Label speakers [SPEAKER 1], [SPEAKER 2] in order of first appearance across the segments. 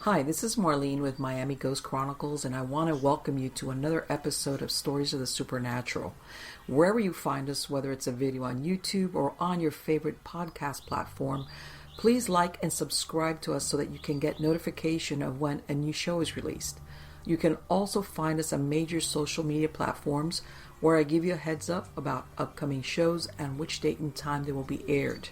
[SPEAKER 1] Hi, this is Marlene with Miami Ghost Chronicles, and I want to welcome you to another episode of Stories of the Supernatural. Wherever you find us, whether it's a video on YouTube or on your favorite podcast platform, please like and subscribe to us so that you can get notification of when a new show is released. You can also find us on major social media platforms where I give you a heads up about upcoming shows and which date and time they will be aired.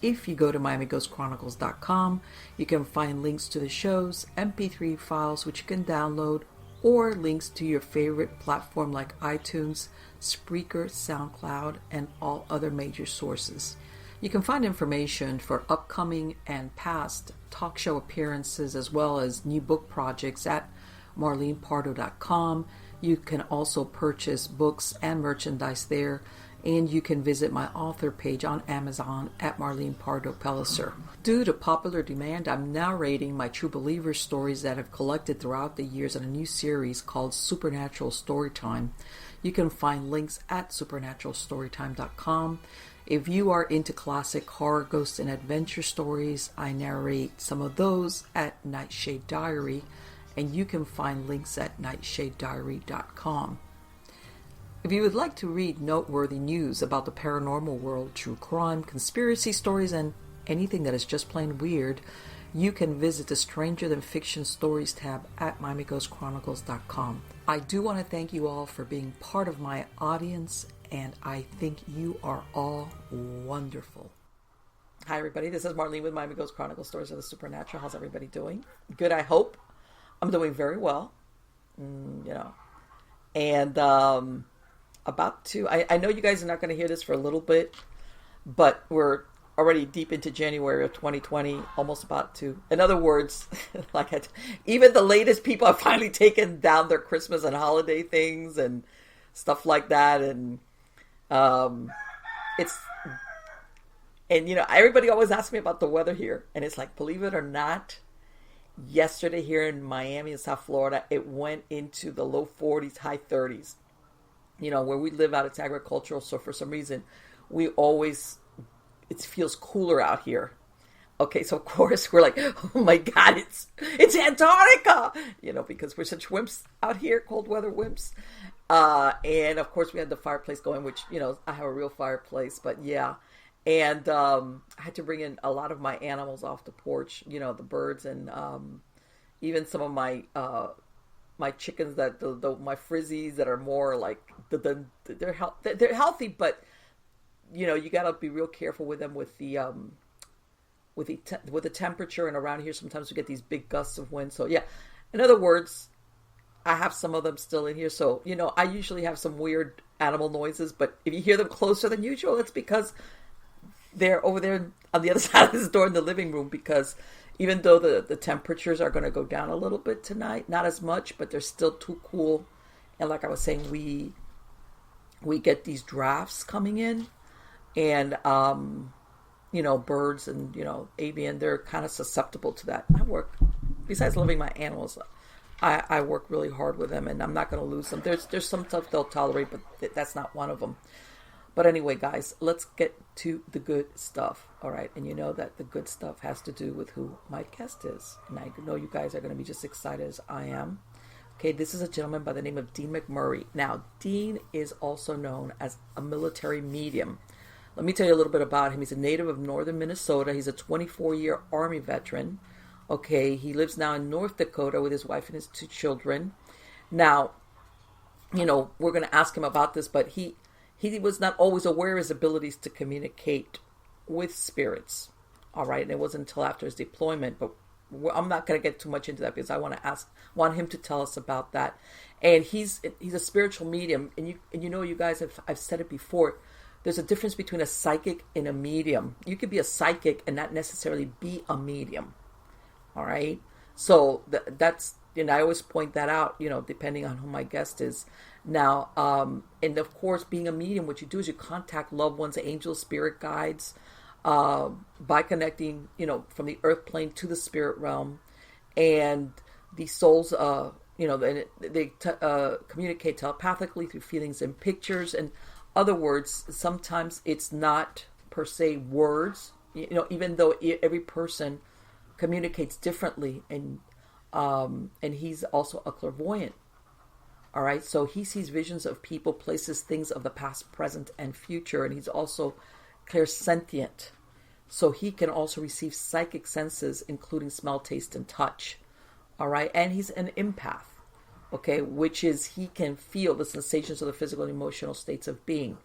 [SPEAKER 1] If you go to MiamiGhostChronicles.com, you can find links to the shows, MP3 files which you can download, or links to your favorite platform like iTunes, Spreaker, SoundCloud, and all other major sources. You can find information for upcoming and past talk show appearances as well as new book projects at MarlenePardo.com. You can also purchase books and merchandise there. And you can visit my author page on Amazon at Marlene Pardo Pellicer. Due to popular demand, I'm narrating my True Believer stories that I've collected throughout the years in a new series called Supernatural Storytime. You can find links at supernaturalstorytime.com. If you are into classic horror, ghost, and adventure stories, I narrate some of those at Nightshade Diary, and you can find links at nightshadediary.com. If you would like to read noteworthy news about the paranormal world, true crime, conspiracy stories, and anything that is just plain weird, you can visit the Stranger Than Fiction Stories tab at MiamiGhostChronicles.com. I do want to thank you all for being part of my audience, and I think you are all wonderful. Hi everybody, this is Marlene with Miami Ghost Chronicles, Stories of the Supernatural. How's everybody doing? Good, I hope. I'm doing very well. And I know you guys are not going to hear this for a little bit, but we're already deep into January of 2020, almost about to. In other words, even the latest people have finally taken down their Christmas and holiday things and stuff like that. And everybody always asks me about the weather here. And it's like, believe it or not, yesterday here in Miami and South Florida, it went into the low 40s, high 30s. Where we live out, it's agricultural, so for some reason, it feels cooler out here. Okay, so of course we're like, oh my God, it's Antarctica, because we're such wimps out here, cold weather wimps. And of course we had the fireplace going, which, I have a real fireplace, but yeah. And I had to bring in a lot of my animals off the porch, the birds and even some of my chickens my frizzies that are more like they're healthy, but you gotta be real careful with them with the temperature. And around here sometimes we get these big gusts of wind. So yeah, in other words, I have some of them still in here. So I usually have some weird animal noises, but if you hear them closer than usual, it's because they're over there on the other side of this door in the living room, because even though the temperatures are going to go down a little bit tonight, not as much, but they're still too cool. And like I was saying, we get these drafts coming in, and birds and avian, they're kind of susceptible to that. Besides loving my animals, I work really hard with them, and I'm not going to lose them. There's some stuff they'll tolerate, but that's not one of them. But anyway, guys, let's get to the good stuff, all right? And you know that the good stuff has to do with who my guest is. And I know you guys are going to be just excited as I am. Okay, this is a gentleman by the name of Dean McMurray. Now, Dean is also known as a military medium. Let me tell you a little bit about him. He's a native of northern Minnesota. He's a 24-year Army veteran. Okay, he lives now in North Dakota with his wife and his 2 children. Now, we're going to ask him about this, but he was not always aware of his abilities to communicate with spirits. All right. And it wasn't until after his deployment, but I'm not going to get too much into that because I want him to tell us about that. And he's a spiritual medium. And you guys I've said it before. There's a difference between a psychic and a medium. You could be a psychic and not necessarily be a medium. All right. So that's, I always point that out, depending on who my guest is. Now, and of course, being a medium, what you do is you contact loved ones, angels, spirit guides, by connecting, from the earth plane to the spirit realm. And these souls, they communicate telepathically through feelings and pictures. And other words, sometimes it's not per se words, even though every person communicates differently. And and he's also a clairvoyant. All right, so he sees visions of people, places, things of the past, present, and future, and he's also clairsentient. So he can also receive psychic senses, including smell, taste, and touch. All right, and he's an empath, okay, which is he can feel the sensations of the physical and emotional states of being,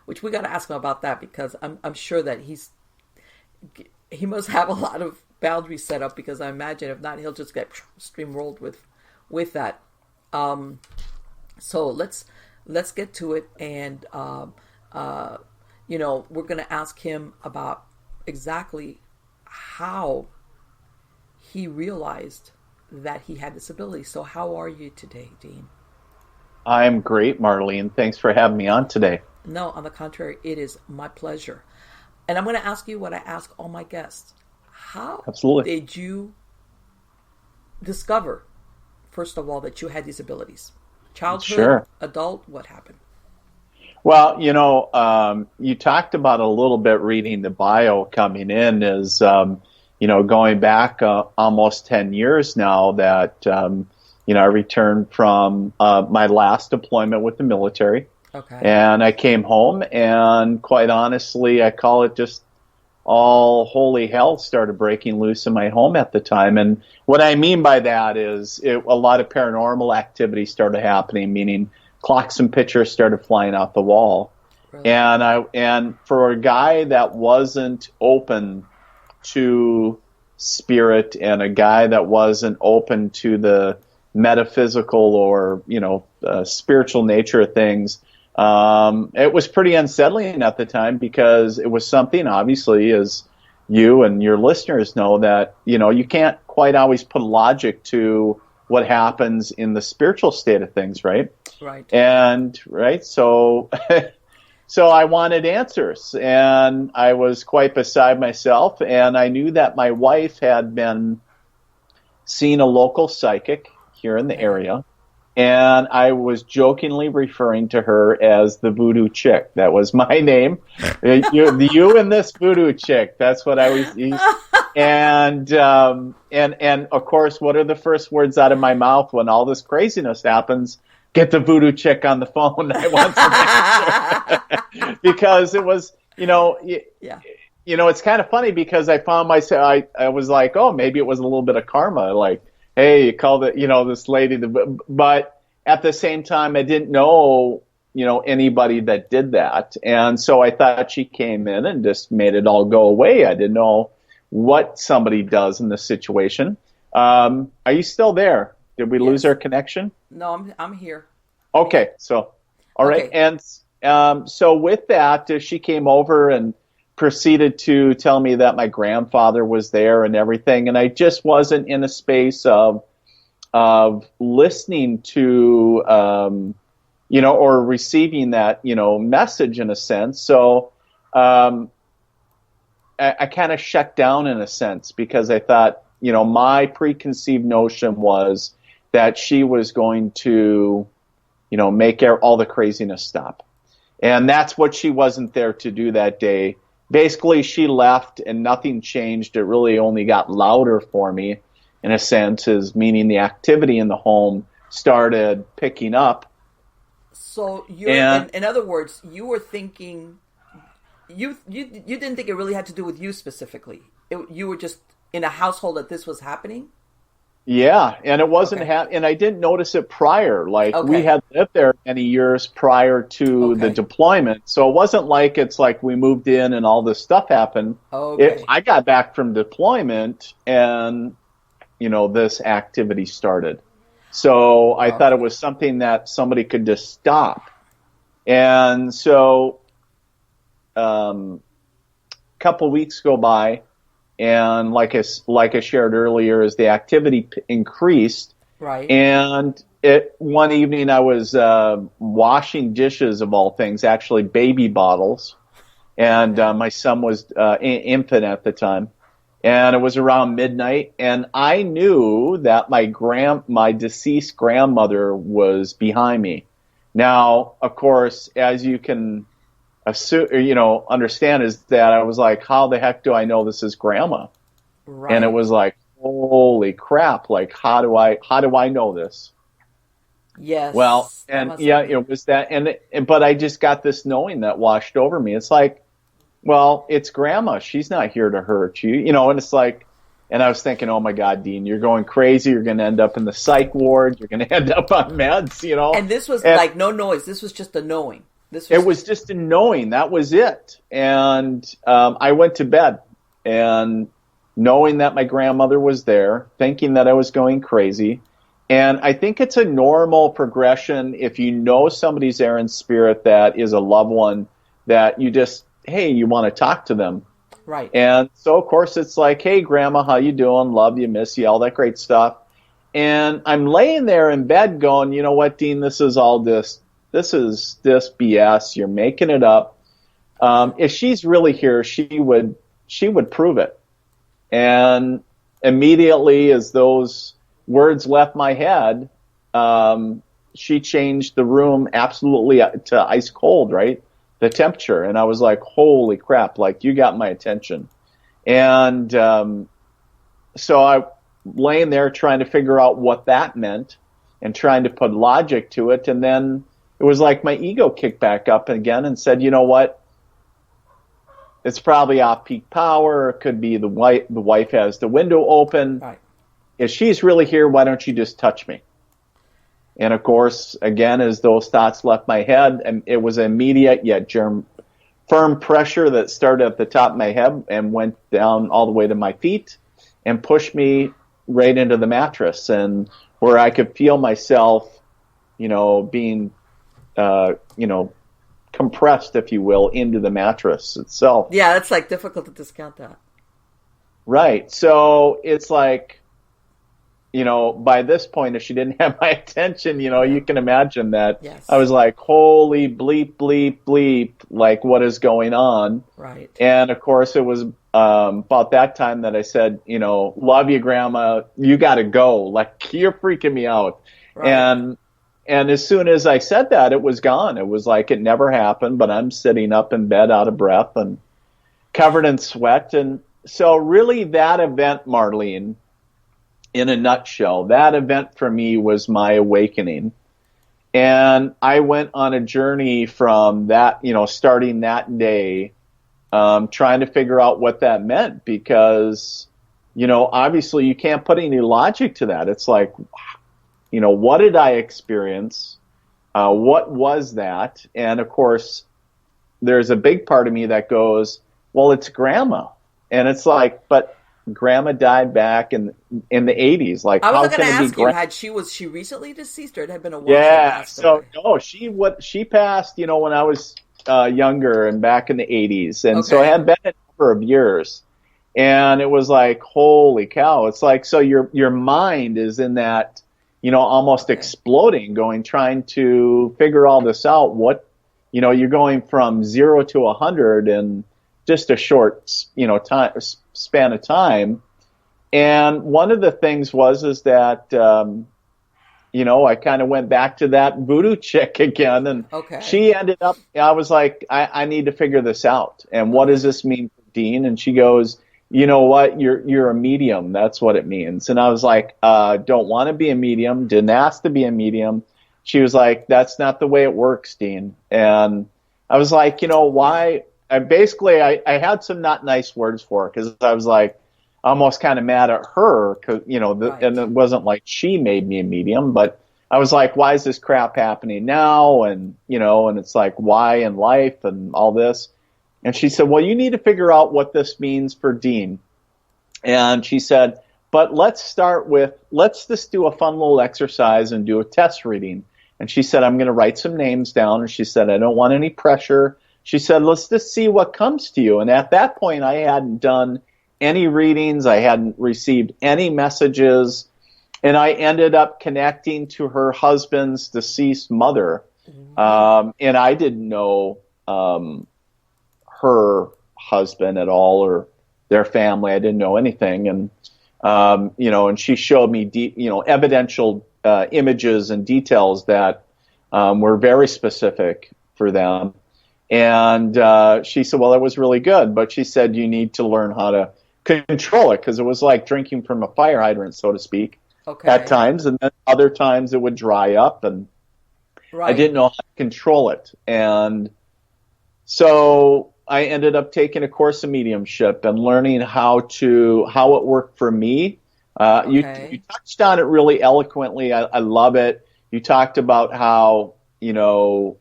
[SPEAKER 1] which we got to ask him about that, because I'm sure that he must have a lot of boundaries set up, because I imagine if not, he'll just get streamrolled with that. So let's get to it, and we're going to ask him about exactly how he realized that he had this ability. So how are you today, Dean?
[SPEAKER 2] I'm great, Marlene. Thanks for having me on today.
[SPEAKER 1] No, on the contrary, it is my pleasure. And I'm going to ask you what I ask all my guests. How
[SPEAKER 2] Absolutely.
[SPEAKER 1] did you discover, first of all, that you had these abilities? Childhood,
[SPEAKER 2] Sure.
[SPEAKER 1] Adult, what happened?
[SPEAKER 2] Well, you talked about a little bit reading the bio coming in is, going back almost 10 years now that, I returned from my last deployment with the military.
[SPEAKER 1] Okay.
[SPEAKER 2] And I came home, and quite honestly, I call it just all holy hell started breaking loose in my home at the time. And what I mean by that is a lot of paranormal activity started happening, meaning clocks and pictures started flying out the wall. Really? And for a guy that wasn't open to spirit, and a guy that wasn't open to the metaphysical or spiritual nature of things, it was pretty unsettling at the time, because it was something, obviously, as you and your listeners know, that you can't quite always put logic to what happens in the spiritual state of things, right?
[SPEAKER 1] Right.
[SPEAKER 2] And so so I wanted answers, and I was quite beside myself, and I knew that my wife had been seeing a local psychic here in the area. And I was jokingly referring to her as the voodoo chick. That was my name. You and this voodoo chick. That's what I was used. And of course, what are the first words out of my mouth when all this craziness happens? Get the voodoo chick on the phone. I want some answer. Because it was, it's kind of funny, because I found myself, I was like, oh, maybe it was a little bit of karma. Like, hey, you called it, this lady, but at the same time, I didn't know, anybody that did that. And so I thought she came in and just made it all go away. I didn't know what somebody does in this situation. Are you still there? Did we lose our connection?
[SPEAKER 1] No, I'm here.
[SPEAKER 2] Okay. So, all right. And so with that, she came over and proceeded to tell me that my grandfather was there and everything, and I just wasn't in a space of listening to or receiving that message in a sense. So I kind of shut down in a sense, because I thought my preconceived notion was that she was going to make all the craziness stop, and that's what she wasn't there to do that day. Basically, she left and nothing changed. It really only got louder for me, in a sense, meaning the activity in the home started picking up.
[SPEAKER 1] So, in other words, you were thinking, you didn't think it really had to do with you specifically. You were just in a household that this was happening?
[SPEAKER 2] Yeah, and it wasn't and I didn't notice it prior. Like, we had lived there many years prior to the deployment, so it wasn't like it's like we moved in and all this stuff happened. I got back from deployment, and this activity started. So I thought it was something that somebody could just stop. And so a couple weeks go by, and like I shared earlier, as the activity increased,
[SPEAKER 1] right? And
[SPEAKER 2] one evening I was washing dishes, of all things, actually baby bottles, and my son was infant at the time, and it was around midnight, and I knew that my deceased grandmother was behind me. Now, of course, as you can understand, is that I was like, how the heck do I know this is grandma?
[SPEAKER 1] Right.
[SPEAKER 2] And it was like, oh holy crap, like, how do I know this?
[SPEAKER 1] Yes.
[SPEAKER 2] Well, and yeah, it was that, but I just got this knowing that washed over me. It's like, well, it's grandma. She's not here to hurt you, and it's like, and I was thinking, oh my God, Dean, you're going crazy. You're going to end up in the psych ward. You're going to end up on meds,
[SPEAKER 1] And this was like no noise. This was just a knowing.
[SPEAKER 2] It was just a knowing. That was it. And I went to bed and knowing that my grandmother was there, thinking that I was going crazy. And I think it's a normal progression if you know somebody's there in spirit that is a loved one, that you just, hey, you want to talk to them.
[SPEAKER 1] Right.
[SPEAKER 2] And so, of course, it's like, hey, Grandma, how you doing? Love you, miss you, all that great stuff. And I'm laying there in bed going, you know what, Dean, this is BS. You're making it up. If she's really here, she would prove it. And immediately as those words left my head, she changed the room absolutely to ice cold, right? The temperature. And I was like, holy crap, like, you got my attention. And so I laying there trying to figure out what that meant and trying to put logic to it. And then it was like my ego kicked back up again and said, you know what? It's probably off-peak power. It could be the wife has the window open.
[SPEAKER 1] Right.
[SPEAKER 2] If she's really here, why don't you just touch me? And of course, again, as those thoughts left my head, and it was immediate yet firm pressure that started at the top of my head and went down all the way to my feet and pushed me right into the mattress, and where I could feel myself, being, compressed, if you will, into the mattress itself.
[SPEAKER 1] Yeah, that's like difficult to discount that.
[SPEAKER 2] Right. So it's like, by this point, if she didn't have my attention, you can imagine that.
[SPEAKER 1] Yes.
[SPEAKER 2] I was like, holy bleep, bleep, bleep, like, what is going on?
[SPEAKER 1] Right.
[SPEAKER 2] And of course, it was about that time that I said, love you, Grandma. You got to go. Like, you're freaking me out. Right. And as soon as I said that, it was gone. It was like it never happened, but I'm sitting up in bed out of breath and covered in sweat. And so really that event, Marlene, in a nutshell, that event for me was my awakening. And I went on a journey from that, starting that day, trying to figure out what that meant, because, obviously you can't put any logic to that. It's like, what did I experience? What was that? And of course, there's a big part of me that goes, well, it's Grandma. And it's like, but Grandma died back in the 80s. Like,
[SPEAKER 1] I was
[SPEAKER 2] going
[SPEAKER 1] to ask you, was she recently deceased, or it had been a while?
[SPEAKER 2] Yeah, so no, she passed, when I was younger and back in the 80s, and so it had been a number of years, and it was like, holy cow! It's like, so your mind is in that, almost exploding, trying to figure all this out. What, you're going from 0 to 100 in just a short, span of time. And one of the things is that, I kind of went back to that voodoo chick again, and she ended up, I was like, I need to figure this out. And what does this mean for Dean? And she goes, you know what, you're a medium. That's what it means. And I was like, don't want to be a medium. Didn't ask to be a medium. She was like, that's not the way it works, Dean. And I was like, why? I had some not nice words for her, because I was like, almost kind of mad at her, because, and it wasn't like she made me a medium, but I was like, why is this crap happening now? And, and it's like, why in life and all this? And she said, well, you need to figure out what this means for Dean. And she said, but let's just do a fun little exercise and do a test reading. And she said, I'm going to write some names down. And she said, I don't want any pressure. She said, let's just see what comes to you. And at that point, I hadn't done any readings. I hadn't received any messages. And I ended up connecting to her husband's deceased mother. Mm-hmm. And I didn't know her husband at all, or their family. I didn't know anything. And, and she showed me, evidential images and details that were very specific for them. And she said, well, that was really good. But she said, you need to learn how to control it, because it was like drinking from a fire hydrant, so to speak, at
[SPEAKER 1] Okay.
[SPEAKER 2] times, and then other times it would dry up, and I
[SPEAKER 1] Right.
[SPEAKER 2] didn't know how to control it. And so I ended up taking a course in mediumship and learning how it worked for me. You
[SPEAKER 1] Okay.
[SPEAKER 2] touched on it really eloquently. I love it. You talked about how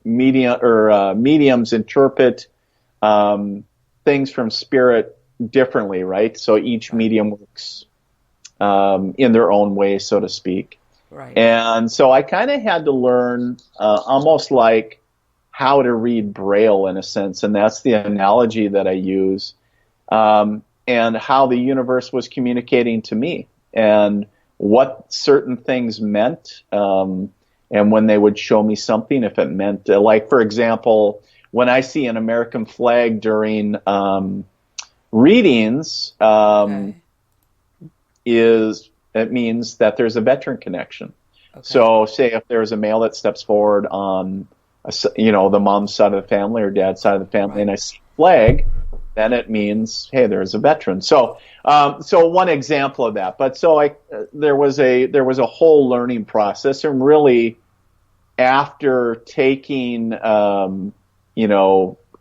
[SPEAKER 2] mediums interpret things from spirit differently, right? So each
[SPEAKER 1] Right.
[SPEAKER 2] medium works in their own way, so to speak.
[SPEAKER 1] Right.
[SPEAKER 2] And so I kind of had to learn almost like how to read Braille in a sense, and that's the analogy that I use, and how the universe was communicating to me, and what certain things meant, and when they would show me something, if it meant, like for example, when I see an American flag during readings,
[SPEAKER 1] Okay.
[SPEAKER 2] it means that there's a veteran connection.
[SPEAKER 1] Okay.
[SPEAKER 2] So, say if there's a male that steps forward on, the mom's side of the family or dad's side of the family,
[SPEAKER 1] Right.
[SPEAKER 2] and I see a flag, then it means, hey, there's a veteran. So, so one example of that. But so there was a whole learning process, and really, after taking,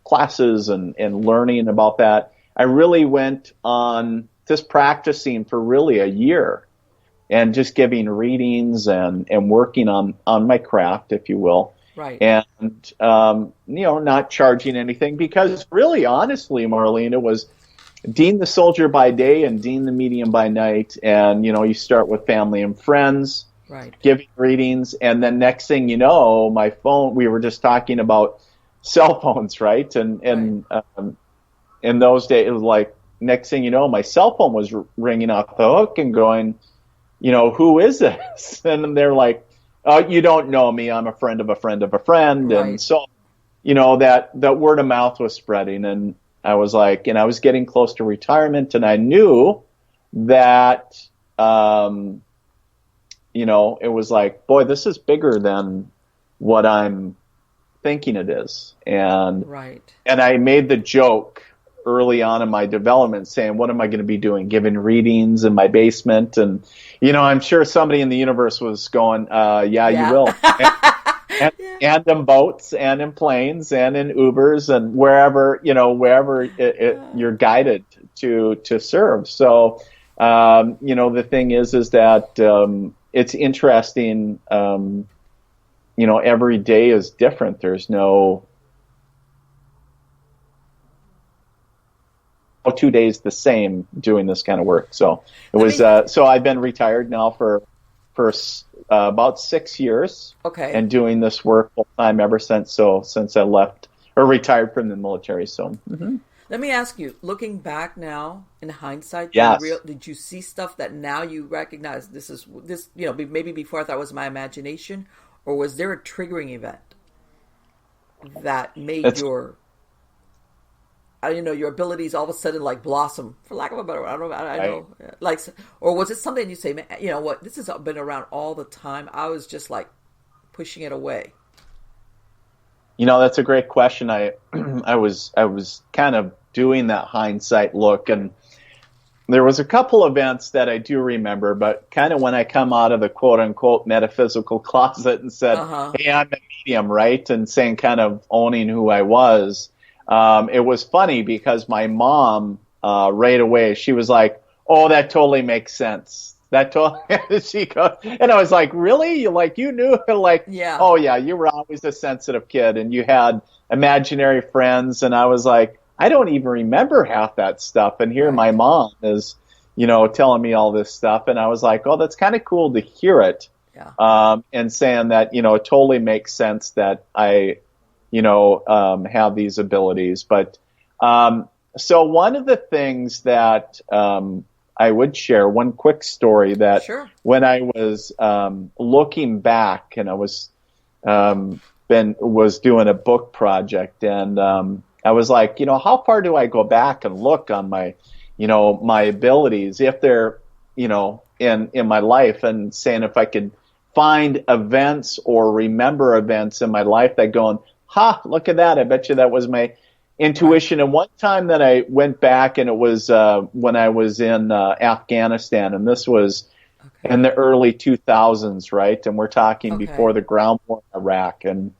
[SPEAKER 2] classes and learning about that, I really went on just practicing for really a year, and just giving readings and working on my craft, if you will,
[SPEAKER 1] Right.
[SPEAKER 2] and not charging anything, because really, honestly, Marlene, it was Dean the soldier by day and Dean the medium by night, and you start with family and friends,
[SPEAKER 1] Right.
[SPEAKER 2] giving readings, and then next thing you know, my phone. We were just talking about cell phones, right? And in those days, it was like next thing you know, my cell phone was ringing off the hook and going, who is this? And they're like, oh, you don't know me. I'm a friend of a friend of a friend. And
[SPEAKER 1] Right.
[SPEAKER 2] so, that word of mouth was spreading. And I was like, and I was getting close to retirement, and I knew that, it was like, boy, this is bigger than what I'm thinking it is.
[SPEAKER 1] Right.
[SPEAKER 2] And I made the joke early on in my development saying, what am I going to be doing? Giving readings in my basement. And, I'm sure somebody in the universe was going, yeah, you
[SPEAKER 1] Yeah.
[SPEAKER 2] will.
[SPEAKER 1] Yeah.
[SPEAKER 2] And in boats and in planes and in Ubers and wherever you're guided to serve. So, the thing is that it's interesting. Every day is different. There's no 2 days the same doing this kind of work. So it
[SPEAKER 1] Let
[SPEAKER 2] was.
[SPEAKER 1] me.
[SPEAKER 2] So I've been retired now for about 6 years,
[SPEAKER 1] Okay.
[SPEAKER 2] and doing this work full time ever since. So since I left or retired from the military. So
[SPEAKER 1] Let me ask you, looking back now in hindsight,
[SPEAKER 2] yes,
[SPEAKER 1] did you see stuff that now you recognize this, maybe before I thought it was my imagination, or was there a triggering event that made
[SPEAKER 2] it's
[SPEAKER 1] your I don't know your abilities all of a sudden like blossom, for lack of a better word. I don't know. I
[SPEAKER 2] right.
[SPEAKER 1] know, like, or was it something you say, man, you know what? This has been around all the time. I was just like pushing it away.
[SPEAKER 2] That's a great question. I was kind of doing that hindsight look, and there was a couple events that I do remember, but kind of when I come out of the quote unquote metaphysical closet and said,
[SPEAKER 1] Uh huh.
[SPEAKER 2] hey, I'm a medium, right? And saying, kind of owning who I was. It was funny because my mom, right away, she was like, oh, that totally makes sense. That totally, she goes, and I was like, really? You knew, like,
[SPEAKER 1] Yeah.
[SPEAKER 2] oh yeah, you were always a sensitive kid, and you had imaginary friends. And I was like, I don't even remember half that stuff. And here my
[SPEAKER 1] Right.
[SPEAKER 2] mom is, telling me all this stuff. And I was like, oh, that's kind of cool to hear it.
[SPEAKER 1] Yeah.
[SPEAKER 2] And saying that, it totally makes sense that I, have these abilities. But so one of the things that I would share, one quick story, that
[SPEAKER 1] Sure.
[SPEAKER 2] when I was looking back, and I was doing a book project, and I was like, how far do I go back and look on my, my abilities, if they're, in my life, and saying if I could find events or remember events in my life that going, ha, look at that. I bet you that was my, intuition. And one time that I went back, and it was when I was in Afghanistan, and this was in the early 2000s, right? And we're talking before the ground war in Iraq. And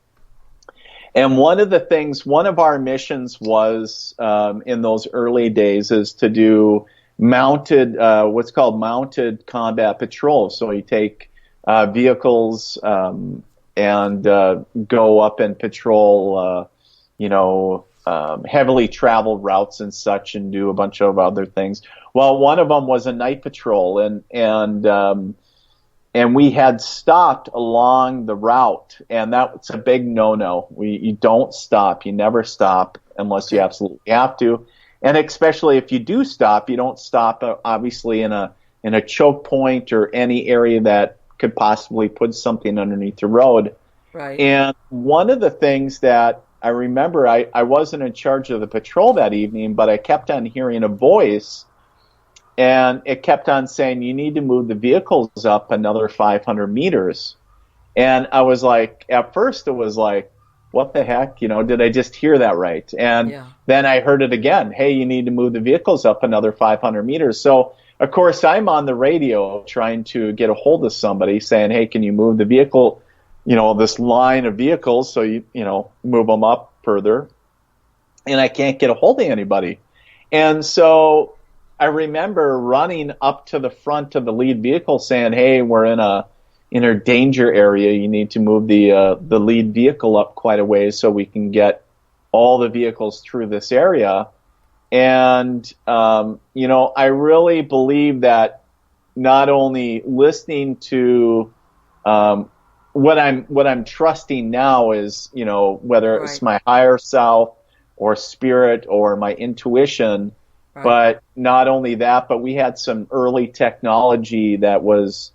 [SPEAKER 2] one of our missions was in those early days is to do mounted, what's called mounted combat patrols. So you take vehicles and go up and patrol, heavily traveled routes and such, and do a bunch of other things. Well, one of them was a night patrol, and we had stopped along the route, and that's a big no-no. You don't stop. You never stop unless you absolutely have to, and especially if you do stop, you don't stop obviously in a choke point or any area that could possibly put something underneath the road.
[SPEAKER 1] Right.
[SPEAKER 2] And one of the things that I remember, I wasn't in charge of the patrol that evening, but I kept on hearing a voice, and it kept on saying, you need to move the vehicles up another 500 meters. And I was like, at first it was like, what the heck? Did I just hear that right? And then I heard it again. Hey, you need to move the vehicles up another 500 meters. So, of course, I'm on the radio trying to get a hold of somebody saying, hey, can you move the vehicle, this line of vehicles, so you move them up further. And I can't get a hold of anybody. And so I remember running up to the front of the lead vehicle saying, hey, we're in a danger area. You need to move the lead vehicle up quite a ways so we can get all the vehicles through this area. And, I really believe that not only listening to what I'm trusting now is, whether it's my higher self or spirit or my intuition. Right. But not only that, but we had some early technology that was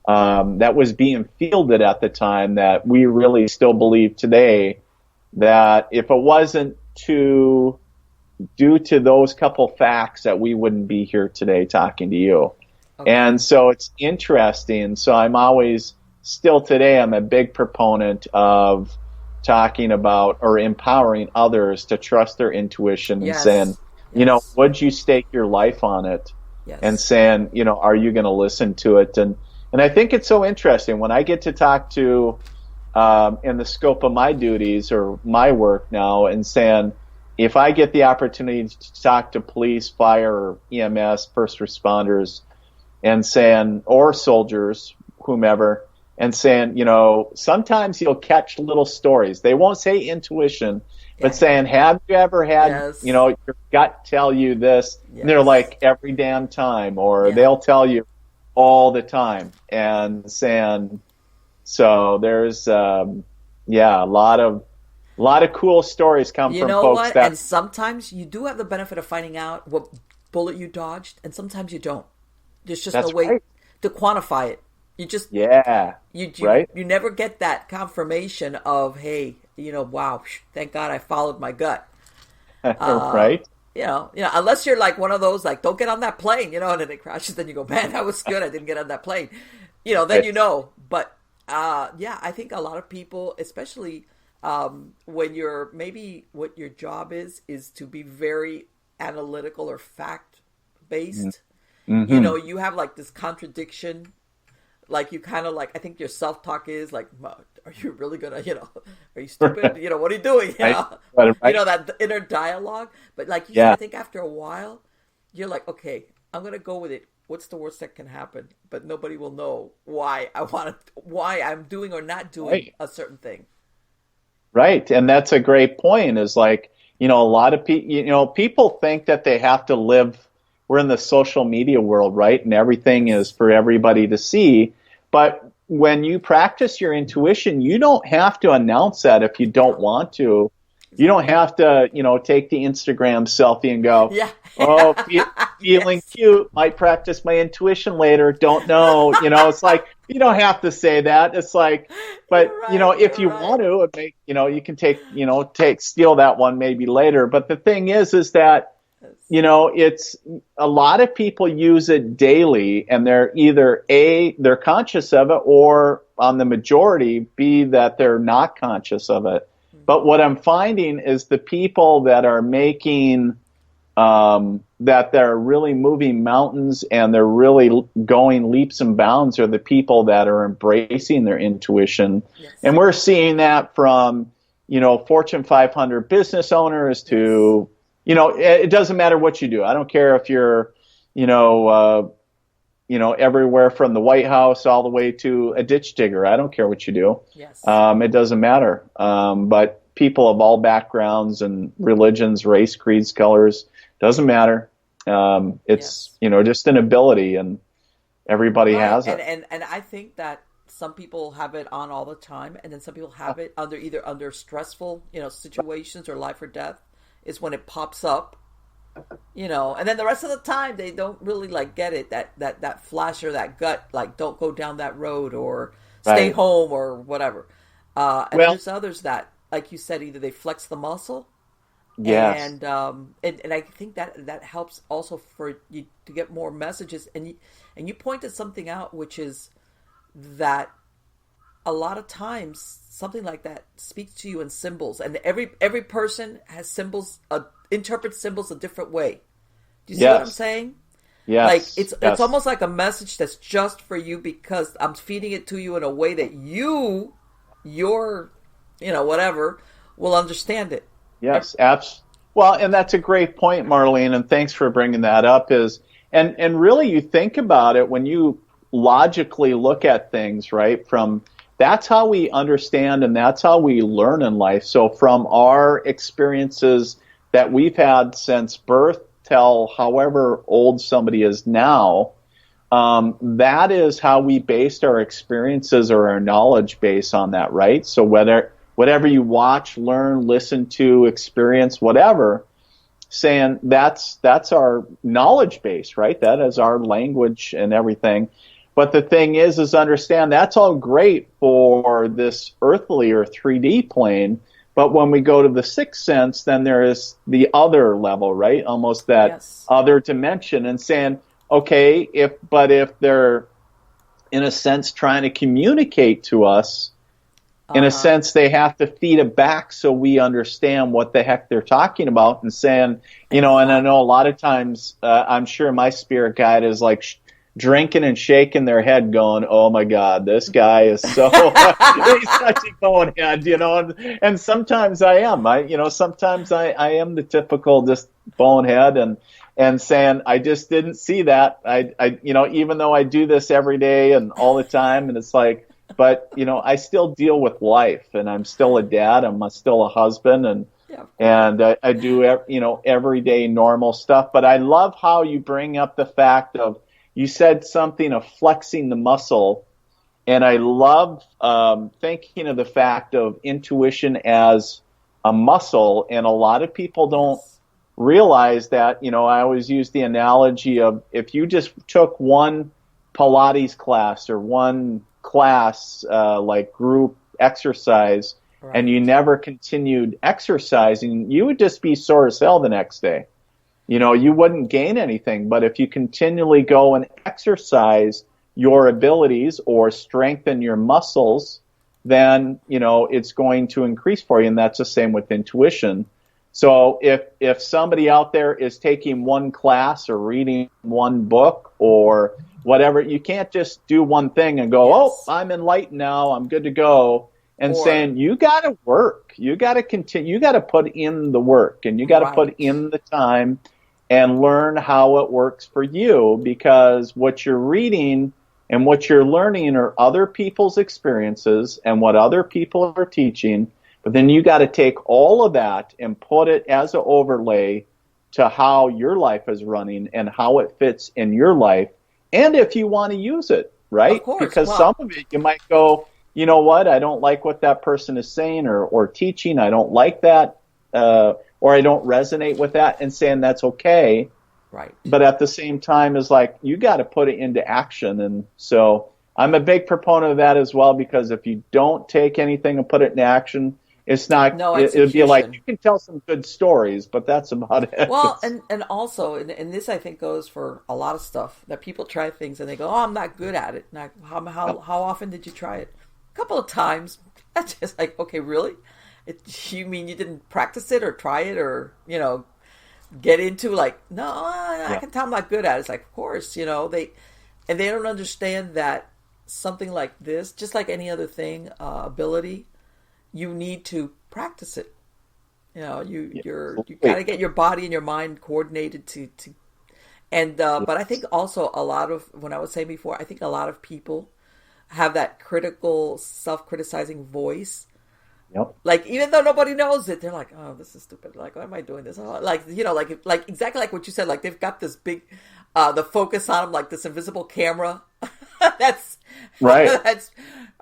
[SPEAKER 2] being fielded at the time that we really still believe today that if it wasn't due to those couple facts, that we wouldn't be here today talking to you. Okay. And so it's interesting. So I'm always, still today, I'm a big proponent of talking about or empowering others to trust their intuition and saying, would you stake your life on it? Yes. And saying, are you going to listen to it? And I think it's so interesting when I get to talk to, in the scope of my duties or my work now, and saying, if I get the opportunity to talk to police, fire, or EMS, first responders, and saying, or soldiers, whomever, and saying, sometimes you'll catch little stories. They won't say intuition, but saying, have you ever had, your gut tell you this? Yes. And they're like, every damn time, or they'll tell you all the time. And saying, so there's, a lot of cool stories come from folks
[SPEAKER 1] and sometimes you do have the benefit of finding out what bullet you dodged, and sometimes you don't. There's just no way to quantify it. You just you never get that confirmation of, hey, wow, thank God I followed my gut.
[SPEAKER 2] Right.
[SPEAKER 1] Unless you're like one of those, like, don't get on that plane, and then it crashes, then you go, man, that was good, I didn't get on that plane. Then But I think a lot of people, especially when you're, maybe what your job is to be very analytical or fact based. Mm-hmm. You have like this contradiction. Like you kind of like, I think your self-talk is like, are you really gonna, are you stupid? What are you doing? That inner dialogue. But like I think after a while, you're like, okay, I'm gonna go with it. What's the worst that can happen? But nobody will know why I'm doing or not doing a certain thing.
[SPEAKER 2] Right, and that's a great point. Is like, a lot of people, people think that they have to live. We're in the social media world, right? And everything is for everybody to see. But when you practice your intuition, you don't have to announce that if you don't want to. You don't have to, take the Instagram selfie and go, feeling cute, might practice my intuition later, don't know. It's like, you don't have to say that. It's like, but, if you want to, it make, you can steal that one maybe later. But the thing is that, it's a lot of people use it daily, and they're either they're conscious of it, or on the majority, B, that they're not conscious of it. But what I'm finding is the people that are making that they're really moving mountains and they're really going leaps and bounds are the people that are embracing their intuition. Yes. And we're seeing that from, Fortune 500 business owners to, it doesn't matter what you do. I don't care if you're, everywhere from the White House all the way to a ditch digger. I don't care what you do.
[SPEAKER 1] Yes.
[SPEAKER 2] It doesn't matter. But people of all backgrounds and religions, race, creeds, colors, doesn't matter. It's, just an ability, and everybody has it.
[SPEAKER 1] And I think that some people have it on all the time, and then some people have it under stressful, situations or life or death is when it pops up, and then the rest of the time they don't really get it, that flash or that gut, don't go down that road or stay home or whatever. And there's others that, like you said, either they flex the muscle.
[SPEAKER 2] Yes.
[SPEAKER 1] And I think that helps also for you to get more messages. And you pointed something out, which is that a lot of times something like that speaks to you in symbols, and every person has symbols, interprets symbols a different way. Do you see what I'm saying?
[SPEAKER 2] Yes.
[SPEAKER 1] It's almost like a message that's just for you because I'm feeding it to you in a way that your whatever will understand it.
[SPEAKER 2] Yes, absolutely. Well, and that's a great point, Marlene, and thanks for bringing that up. And really, you think about it when you logically look at things, right? That's how we understand and that's how we learn in life. So from our experiences that we've had since birth till however old somebody is now, that is how we based our experiences or our knowledge base on that, right? So whatever you watch, learn, listen to, experience, whatever, saying that's our knowledge base, right? That is our language and everything. But the thing is understand that's all great for this earthly or 3D plane. But when we go to the sixth sense, then there is the other level, right? Almost that other dimension, and saying, okay, if they're in a sense trying to communicate to us, in a sense, they have to feed it back so we understand what the heck they're talking about, and saying, and I know a lot of times, I'm sure my spirit guide is drinking and shaking their head going, oh my God, this guy is so, he's such a bonehead, and sometimes I am, sometimes I am the typical just bonehead and saying, I just didn't see that. I even though I do this every day and all the time, and it's but I still deal with life, and I'm still a dad, I'm still a husband, and I do everyday normal stuff. But I love how you bring up the fact of, you said something of flexing the muscle, and I love thinking of the fact of intuition as a muscle, and a lot of people don't realize that. I always use the analogy of, if you just took one Pilates class or one class like group exercise, and you never continued exercising, you would just be sore as hell the next day. You wouldn't gain anything. But if you continually go and exercise your abilities or strengthen your muscles, then it's going to increase for you. And that's the same with intuition. So if somebody out there is taking one class or reading one book or whatever, you can't just do one thing and go, oh, I'm enlightened now, I'm good to go. And saying, you got to work, you got to continue, you got to put in the work, and you got to put in the time and learn how it works for you, because what you're reading and what you're learning are other people's experiences and what other people are teaching. But then you got to take all of that and put it as an overlay to how your life is running and how it fits in your life. And if you want to use it, right?
[SPEAKER 1] Of course,
[SPEAKER 2] because some of it you might go, you know what, I don't like what that person is saying or teaching. I don't like that, or I don't resonate with that, and saying that's okay.
[SPEAKER 1] Right.
[SPEAKER 2] But at the same time, is you got to put it into action. And so I'm a big proponent of that as well, because if you don't take anything and put it in action, it's not.
[SPEAKER 1] No,
[SPEAKER 2] it'd be like, you can tell some good stories, but that's about it.
[SPEAKER 1] Well, and also, and this I think goes for a lot of stuff, that people try things and they go, oh, I'm not good at it. How often did you try it? A couple of times. That's just okay, really? You mean you didn't practice it or try it or, get into like, no, I can tell I'm not good at it. It's like, of course, and they don't understand that something like this, just like any other thing, ability, you need to practice it. You got to get your body and your mind coordinated but I think also a lot of, when I was saying before, I think a lot of people have that critical, self-criticizing voice.
[SPEAKER 2] Yep.
[SPEAKER 1] Like, even though nobody knows it, they're like, oh, this is stupid. Like, why am I doing this? Oh, like, like exactly like what you said. Like, they've got this big, the focus on them, like this invisible camera. That's
[SPEAKER 2] right.
[SPEAKER 1] That's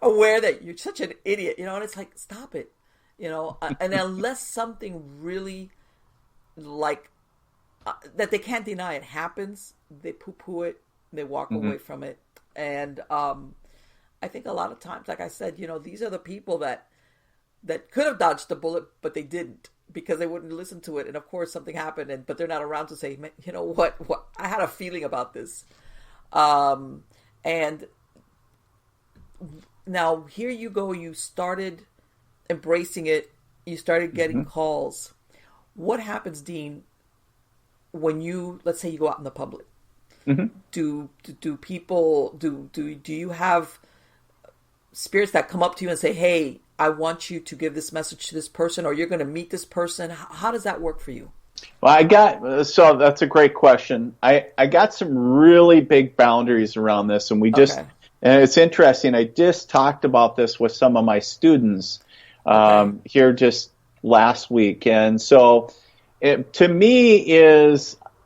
[SPEAKER 1] aware that you're such an idiot, and it's like, stop it, and unless something really like that they can't deny it happens, they poo-poo it, they walk away from it. And I think a lot of times, like I said, these are the people that could have dodged the bullet, but they didn't, because they wouldn't listen to it. And of course something happened, but they're not around to say, you know what, I had a feeling about this. And now here you go, you started embracing it, you started getting calls. What happens, Dean, when let's say you go out in the public? Do people, do you have spirits that come up to you and say, hey, I want you to give this message to this person, or you're going to meet this person? How does that work for you?
[SPEAKER 2] Well, so that's a great question. I got some really big boundaries around this, and and it's interesting. I just talked about this with some of my students here just last week. And so to me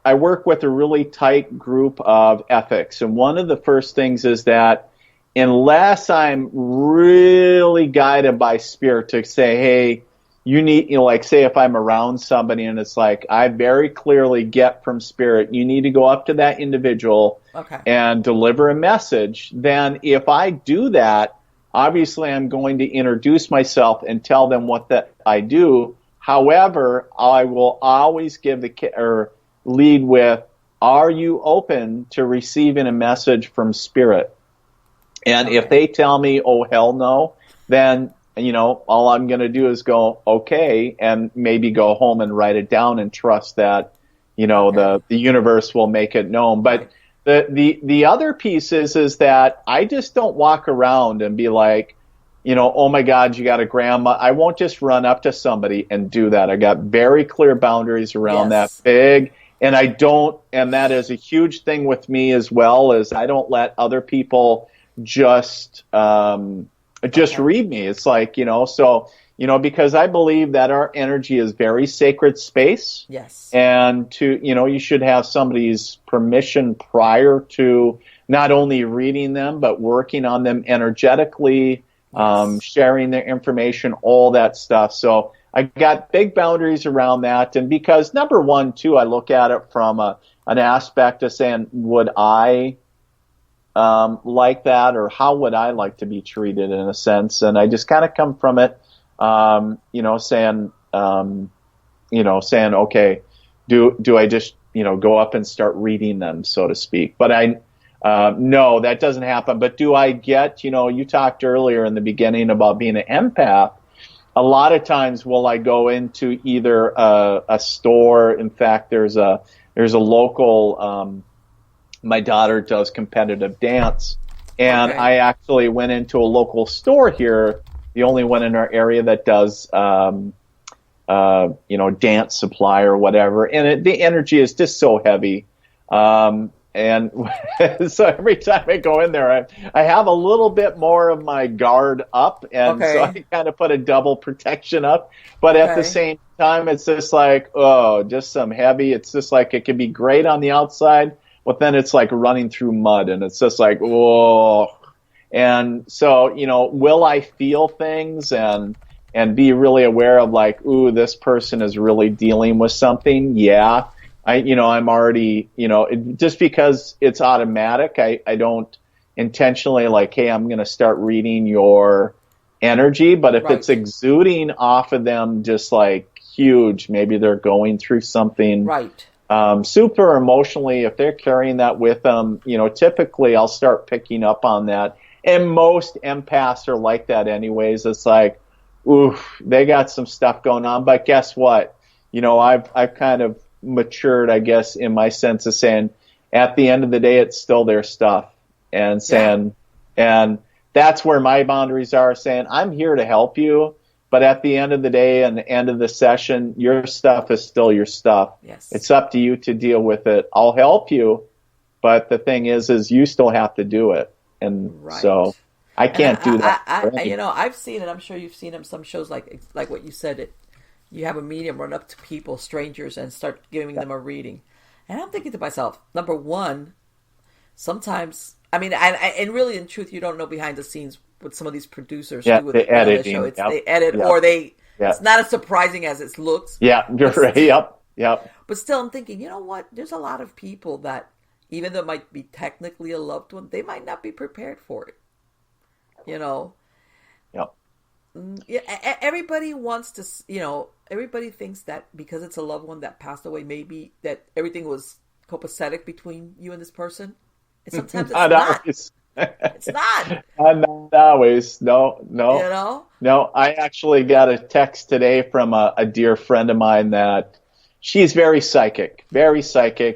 [SPEAKER 2] I work with a really tight group of ethics. And one of the first things is that unless I'm really guided by spirit to say, hey, you need, like say if I'm around somebody and it's like, I very clearly get from spirit, you need to go up to that individual and deliver a message. Then if I do that, obviously I'm going to introduce myself and tell them what that I do. However, I will always lead with, are you open to receiving a message from spirit? And if they tell me, oh, hell no, then, all I'm going to do is go, okay, and maybe go home and write it down and trust that, the universe will make it known. But the other piece is that I just don't walk around and be like, oh my God, you got a grandma. I won't just run up to somebody and do that. I got very clear boundaries around that big. And and that is a huge thing with me as well, is I don't let other people just read me. It's like, because I believe that our energy is very sacred space.
[SPEAKER 1] Yes.
[SPEAKER 2] And you should have somebody's permission prior to not only reading them, but working on them energetically, sharing their information, all that stuff. So I got big boundaries around that. And because number one, too, I look at it from an aspect of saying, would I like that, or how would I like to be treated in a sense? And I just kind of come from it, saying, okay, do I just, go up and start reading them, so to speak? But no, that doesn't happen. But do I get, you talked earlier in the beginning about being an empath. A lot of times will I go into either a store. In fact, there's a local, my daughter does competitive dance, and I actually went into a local store here, the only one in our area that does, dance supply or whatever. And the energy is just so heavy. And so every time I go in there, I have a little bit more of my guard up, and so I kind of put a double protection up. But at the same time, it's just like, just some heavy. It's just like it can be great on the outside, but then it's like running through mud, and it's just like, whoa. And so, will I feel things and be really aware of like, ooh, this person is really dealing with something? Yeah. I'm already, just because it's automatic, I don't intentionally like, hey, I'm going to start reading your energy. But if it's exuding off of them, just like huge, maybe they're going through something super emotionally. If they're carrying that with them, typically I'll start picking up on that. And most empaths are like that anyways. It's like, oof, they got some stuff going on. But guess what? I've kind of matured, I guess, in my sense of saying, at the end of the day, it's still their stuff, and saying, and that's where my boundaries are, saying, I'm here to help you, but at the end of the day and the end of the session, your stuff is still your stuff.
[SPEAKER 1] Yes.
[SPEAKER 2] It's up to you to deal with it. I'll help you, but the thing is you still have to do it. And so I can't do that.
[SPEAKER 1] I've seen it. I'm sure you've seen it in some shows, like what you said. You have a medium run up to people, strangers, and start giving them a reading. And I'm thinking to myself, number one, sometimes, I mean, and really, in truth, you don't know behind the scenes what some of these producers do with the show. They edit, or it's not as surprising as it looks.
[SPEAKER 2] Yeah, you're right. Yep.
[SPEAKER 1] But still, I'm thinking, you know what? There's a lot of people that, even though it might be technically a loved one, they might not be prepared for it. Yep. Yeah, everybody wants to, everybody thinks that because it's a loved one that passed away, maybe that everything was copacetic between you and this person. And sometimes it's not. It's not.
[SPEAKER 2] Not always. No. No, I actually got a text today from a dear friend of mine that she's very psychic.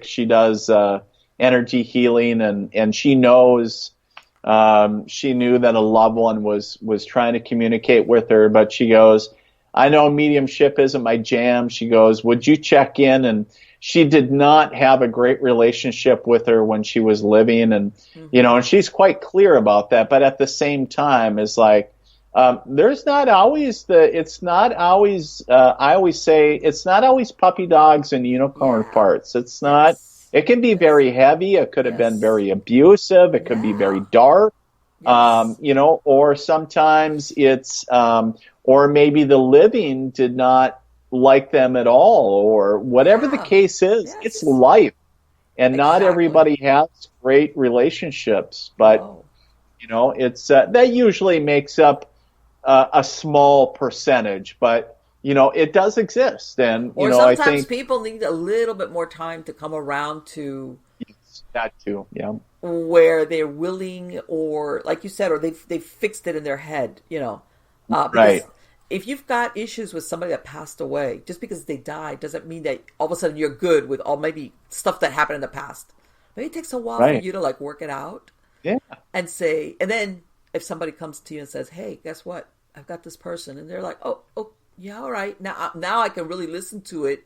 [SPEAKER 2] She does energy healing, and she knows, she knew that a loved one was trying to communicate with her, but she goes, I know mediumship isn't my jam. She goes, would you check in? And she did not have a great relationship with her when she was living, and and she's quite clear about that. But at the same time, it's like, there's not always it's not always. I always say it's not always puppy dogs and unicorn parts. It's not. Yes. It can be very heavy. It could have been very abusive. It could be very dark. Yes. Or sometimes it's, or maybe the living did not like them at all, or whatever the case is. Yes. It's life, and not everybody has great relationships, but it's that usually makes up a small percentage, but it does exist. And
[SPEAKER 1] sometimes
[SPEAKER 2] I think
[SPEAKER 1] people need a little bit more time to come around to
[SPEAKER 2] that too,
[SPEAKER 1] where they're willing, or like you said, or they fixed it in their head,
[SPEAKER 2] right.
[SPEAKER 1] If you've got issues with somebody that passed away, just because they died doesn't mean that all of a sudden you're good with all maybe stuff that happened in the past. Maybe it takes a while for you to work it out. Yeah. And then if somebody comes to you and says, hey, guess what? I've got this person. And they're like, oh, yeah, all right. Now I can really listen to it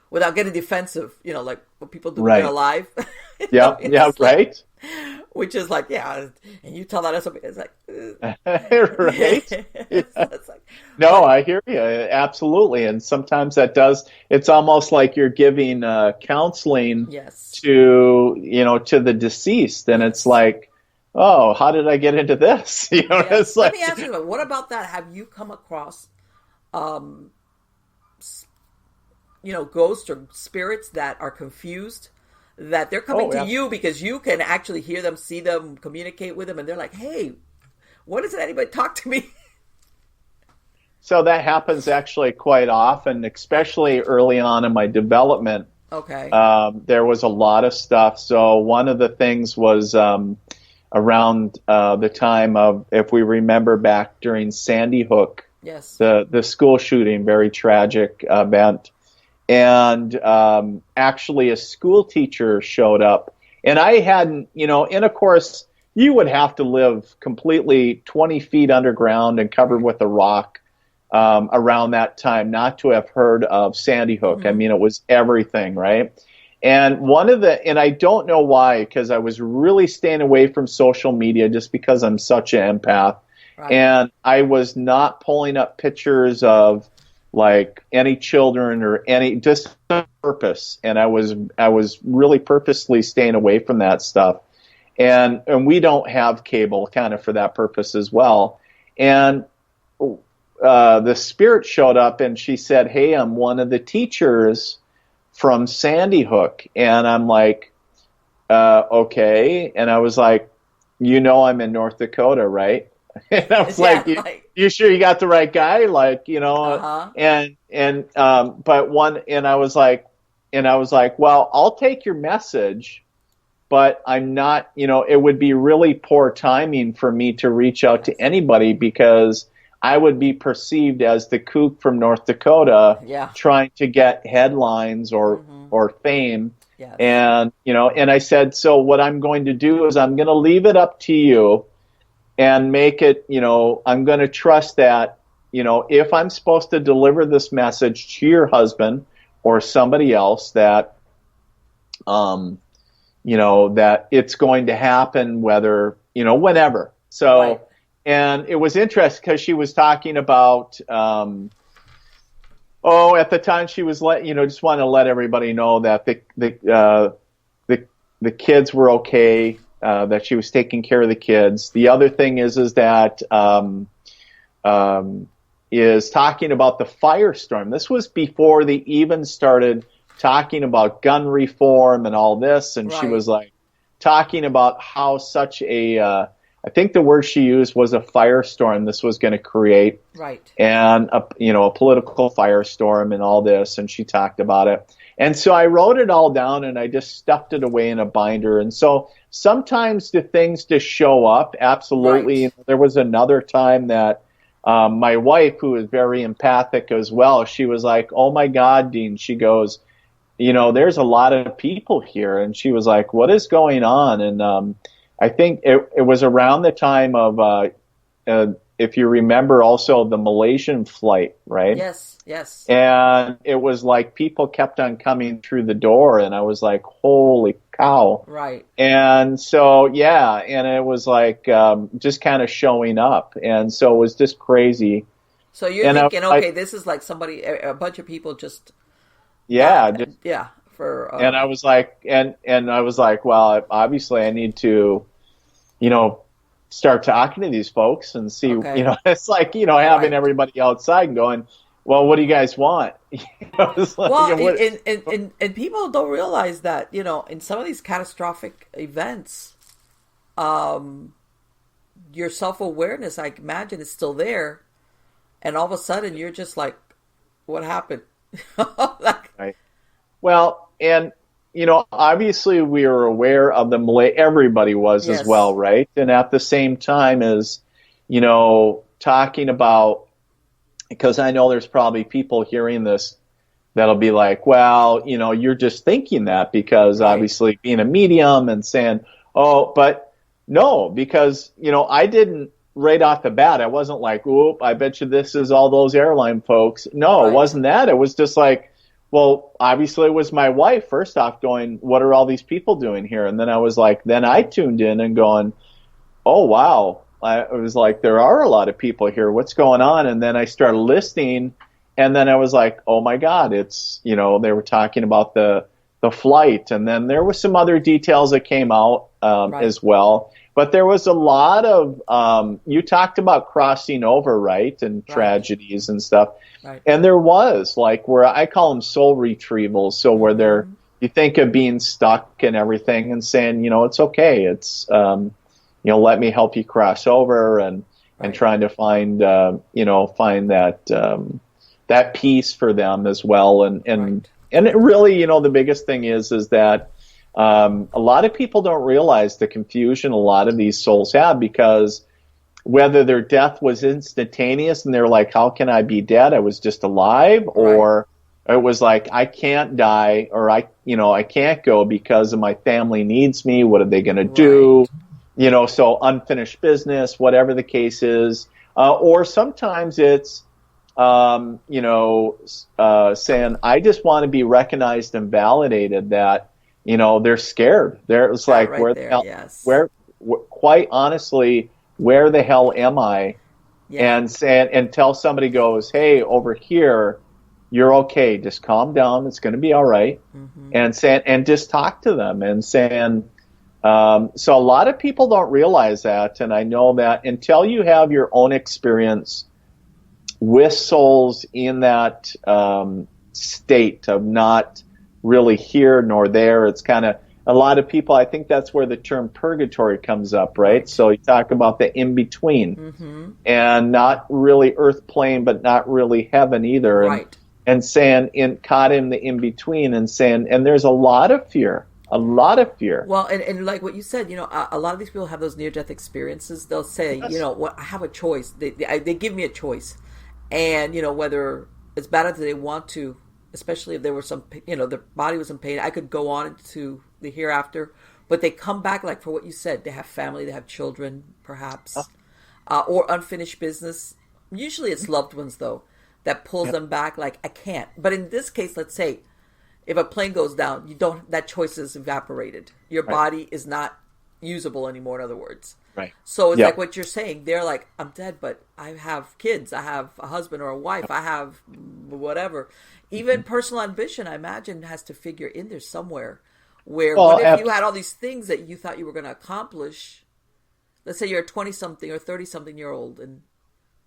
[SPEAKER 1] without getting defensive, like what people do when they're alive.
[SPEAKER 2] Right.
[SPEAKER 1] Which is like, and you tell that as somebody, it's like,
[SPEAKER 2] right. It's like, no, I hear you, absolutely. And sometimes it's almost like you're giving counseling to the deceased, and it's like, oh, how did I get into this? It's like,
[SPEAKER 1] let me ask you, what about that? Have you come across, ghosts or spirits that are confused? That they're coming to you because you can actually hear them, see them, communicate with them, and they're like, hey, why doesn't anybody talk to me?
[SPEAKER 2] So that happens actually quite often, especially early on in my development.
[SPEAKER 1] Okay.
[SPEAKER 2] There was a lot of stuff. So one of the things was around the time of, if we remember back during Sandy Hook, the school shooting, very tragic event. And actually a school teacher showed up, and I hadn't, and of course you would have to live completely 20 feet underground and covered with a rock around that time not to have heard of Sandy Hook. Mm-hmm. I mean, it was everything, right? And and I don't know why, because I was really staying away from social media just because I'm such an empath. Right. And I was not pulling up pictures of any children or just on purpose. And I was really purposely staying away from that stuff. And we don't have cable kind of for that purpose as well. And the spirit showed up and she said, hey, I'm one of the teachers from Sandy Hook. And I'm like, okay. And I was like, I'm in North Dakota, right? And I was you sure you got the right guy? And I was like, well, I'll take your message, but I'm not, it would be really poor timing for me to reach out to anybody because I would be perceived as the kook from North Dakota
[SPEAKER 1] Yeah.
[SPEAKER 2] trying to get headlines or fame.
[SPEAKER 1] Yes.
[SPEAKER 2] And, and I said, so what I'm going to do is I'm going to leave it up to you and make it, I'm going to trust that, if I'm supposed to deliver this message to your husband or somebody else that, that it's going to happen whether, whenever. So,
[SPEAKER 1] Right.
[SPEAKER 2] And it was interesting because she was talking about, at the time she was just want to let everybody know that the kids were okay, that she was taking care of the kids. The other thing is that is talking about the firestorm. This was before they even started talking about gun reform and all this, and she was like talking about how such a I think the word she used was a firestorm this was going to create,
[SPEAKER 1] right?
[SPEAKER 2] And a political firestorm and all this, and she talked about it. And so I wrote it all down and I just stuffed it away in a binder. And so sometimes the things just show up. Absolutely.
[SPEAKER 1] Right.
[SPEAKER 2] There was another time that my wife, who is very empathic as well, she was like, "Oh my God, Dean," she goes, "there's a lot of people here." And she was like, "What is going on?" And I think it was around the time of, if you remember, also the Malaysian flight, right?
[SPEAKER 1] Yes.
[SPEAKER 2] And it was like people kept on coming through the door, and I was like, holy cow.
[SPEAKER 1] Right.
[SPEAKER 2] And so, yeah, and it was like just kind of showing up. And so it was just crazy.
[SPEAKER 1] So you're thinking, okay, this is like somebody, a bunch of people just...
[SPEAKER 2] Yeah. And I was like, and I was like, well, obviously I need to, start talking to these folks and see, it's like, having everybody outside and going, well, what do you guys want? Like,
[SPEAKER 1] well, and people don't realize that, in some of these catastrophic events, your self-awareness, I imagine, is still there. And all of a sudden you're just like, what happened?
[SPEAKER 2] Right. Well, and, obviously we were aware of the Malay, everybody was as well, right? And at the same time as, talking about, because I know there's probably people hearing this that'll be like, well, you're just thinking that because obviously being a medium and saying, oh, but no, because, I didn't right off the bat, I wasn't like, oop, I bet you this is all those airline folks. No, it wasn't that. It was just like, well, obviously it was my wife first off going, what are all these people doing here? And then I was like, then I tuned in and going, oh, wow. I was like, there are a lot of people here. What's going on? And then I started listening, and then I was like, oh my God, it's, they were talking about the flight. And then there were some other details that came out as well. But there was a lot of, you talked about crossing over, right? And tragedies and stuff. Right. And there was, like, where I call them soul retrievals. So where you think of being stuck and everything and saying, it's okay. It's, let me help you cross over and trying to find, find that peace for them as well. And it really, the biggest thing is that a lot of people don't realize the confusion a lot of these souls have, because whether their death was instantaneous and they're like, how can I be dead? I was just alive. Or it was like, I can't die, or I can't go because of my family needs me. What are they going to do? So unfinished business, whatever the case is. Or sometimes it's, saying, I just want to be recognized and validated that, they're scared. It's like, where the hell, quite honestly, where the hell am I? Yeah. And until somebody goes, hey, over here, you're okay. Just calm down. It's going to be all right. Mm-hmm. And just talk to them and saying, so a lot of people don't realize that. And I know that until you have your own experience with souls in that state of not really here nor there, it's kind of, a lot of people, I think that's where the term purgatory comes up, right? So you talk about the in-between, and not really earth plane, but not really heaven either. And saying, caught in the in-between, and saying, and there's a lot of fear a lot of fear.
[SPEAKER 1] Well, and like what you said, a lot of these people have those near-death experiences. They'll say,
[SPEAKER 2] Yes.
[SPEAKER 1] what, I have a choice. They give me a choice. And, whether it's bad as they want to, especially if there was some, their body was in pain, I could go on to the hereafter. But they come back, like for what you said, they have family, they have children, perhaps, or unfinished business. Usually it's loved ones, though, that pulls them back, like, I can't. But in this case, let's say, if a plane goes down, that choice is evaporated. Your body is not usable anymore, in other words.
[SPEAKER 2] Right.
[SPEAKER 1] So it's like what you're saying. They're like, I'm dead, but I have kids. I have a husband or a wife. I have whatever. Even personal ambition, I imagine, has to figure in there somewhere. Where what if you had all these things that you thought you were going to accomplish? Let's say you're a 20-something or 30-something-year-old, and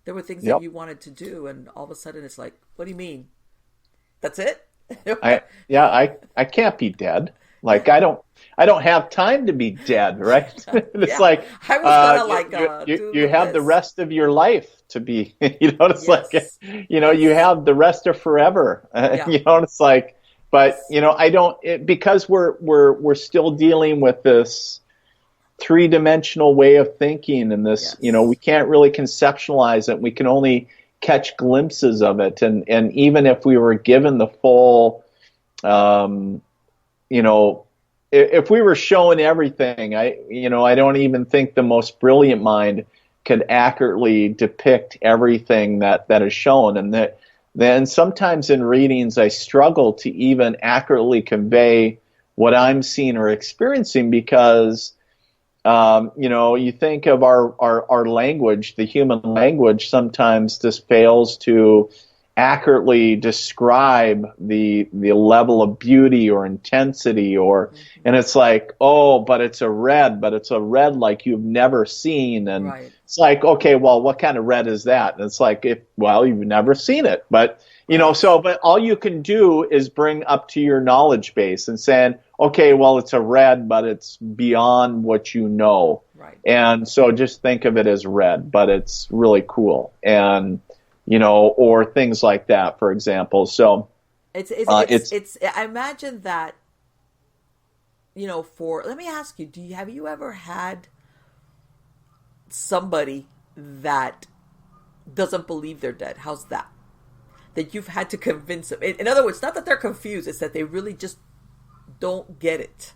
[SPEAKER 1] there were things that you wanted to do, and all of a sudden it's like, what do you mean? That's it?
[SPEAKER 2] I can't be dead. Like I don't have time to be dead, right? It's like
[SPEAKER 1] I was gonna
[SPEAKER 2] you have the rest of your life to be. It's like you have the rest of forever. It's like, but I don't because we're still dealing with this three-dimensional way of thinking, and this we can't really conceptualize it. We can only catch glimpses of it, and even if we were given the full if we were shown everything, I don't even think the most brilliant mind could accurately depict everything that is shown. And then sometimes in readings, I struggle to even accurately convey what I'm seeing or experiencing because, you think of our language, the human language sometimes just fails to accurately describe the level of beauty or intensity and it's like, but it's a red like you've never seen. And it's like, okay, well, what kind of red is that? And it's like, you've never seen it, but but all you can do is bring up to your knowledge base and saying, okay, well, it's a red, but it's beyond what you know.
[SPEAKER 1] Right.
[SPEAKER 2] And so just think of it as red, but it's really cool. And or things like that, for example. So
[SPEAKER 1] it's I imagine that, let me ask you, have you ever had somebody that doesn't believe they're dead? How's that? That you've had to convince them. In other words, not that they're confused, it's that they really just don't get it.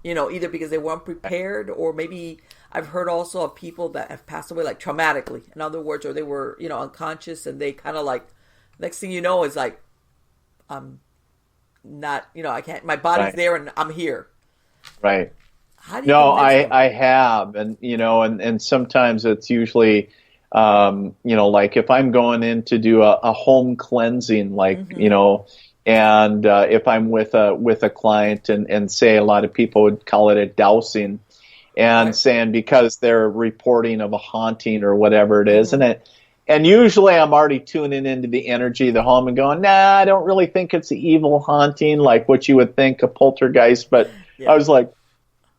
[SPEAKER 1] Either because they weren't prepared, or maybe I've heard also of people that have passed away like traumatically. In other words, or they were, unconscious, and they kind of like, next thing you know is like, I'm not, I can't, my body's there and I'm here.
[SPEAKER 2] Right.
[SPEAKER 1] How do you
[SPEAKER 2] I have, and, and sometimes it's usually, like if I'm going in to do a home cleansing, like, and if I'm with a client and say a lot of people would call it a dousing, and saying because they're reporting of a haunting or whatever it is, and usually I'm already tuning into the energy of the home and going, nah, I don't really think it's an evil haunting like what you would think a poltergeist, but I was like,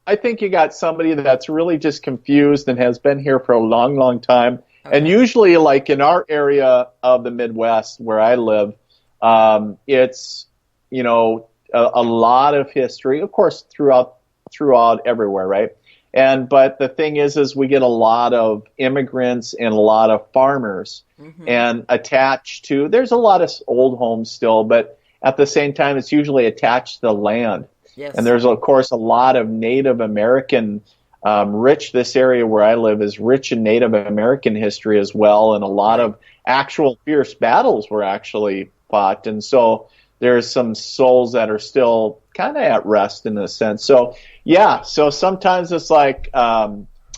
[SPEAKER 2] I think you got somebody that's really just confused and has been here for a long, long time. And usually, like in our area of the Midwest where I live, it's, a lot of history, of course, throughout everywhere, right? But the thing is we get a lot of immigrants and a lot of farmers and attached to, there's a lot of old homes still, but at the same time, it's usually attached to the land.
[SPEAKER 1] Yes.
[SPEAKER 2] And there's, of course, a lot of Native American this area where I live is rich in Native American history as well, and a lot of actual fierce battles were actually fought. And so there's some souls that are still kind of at rest in a sense. So, so sometimes it's like,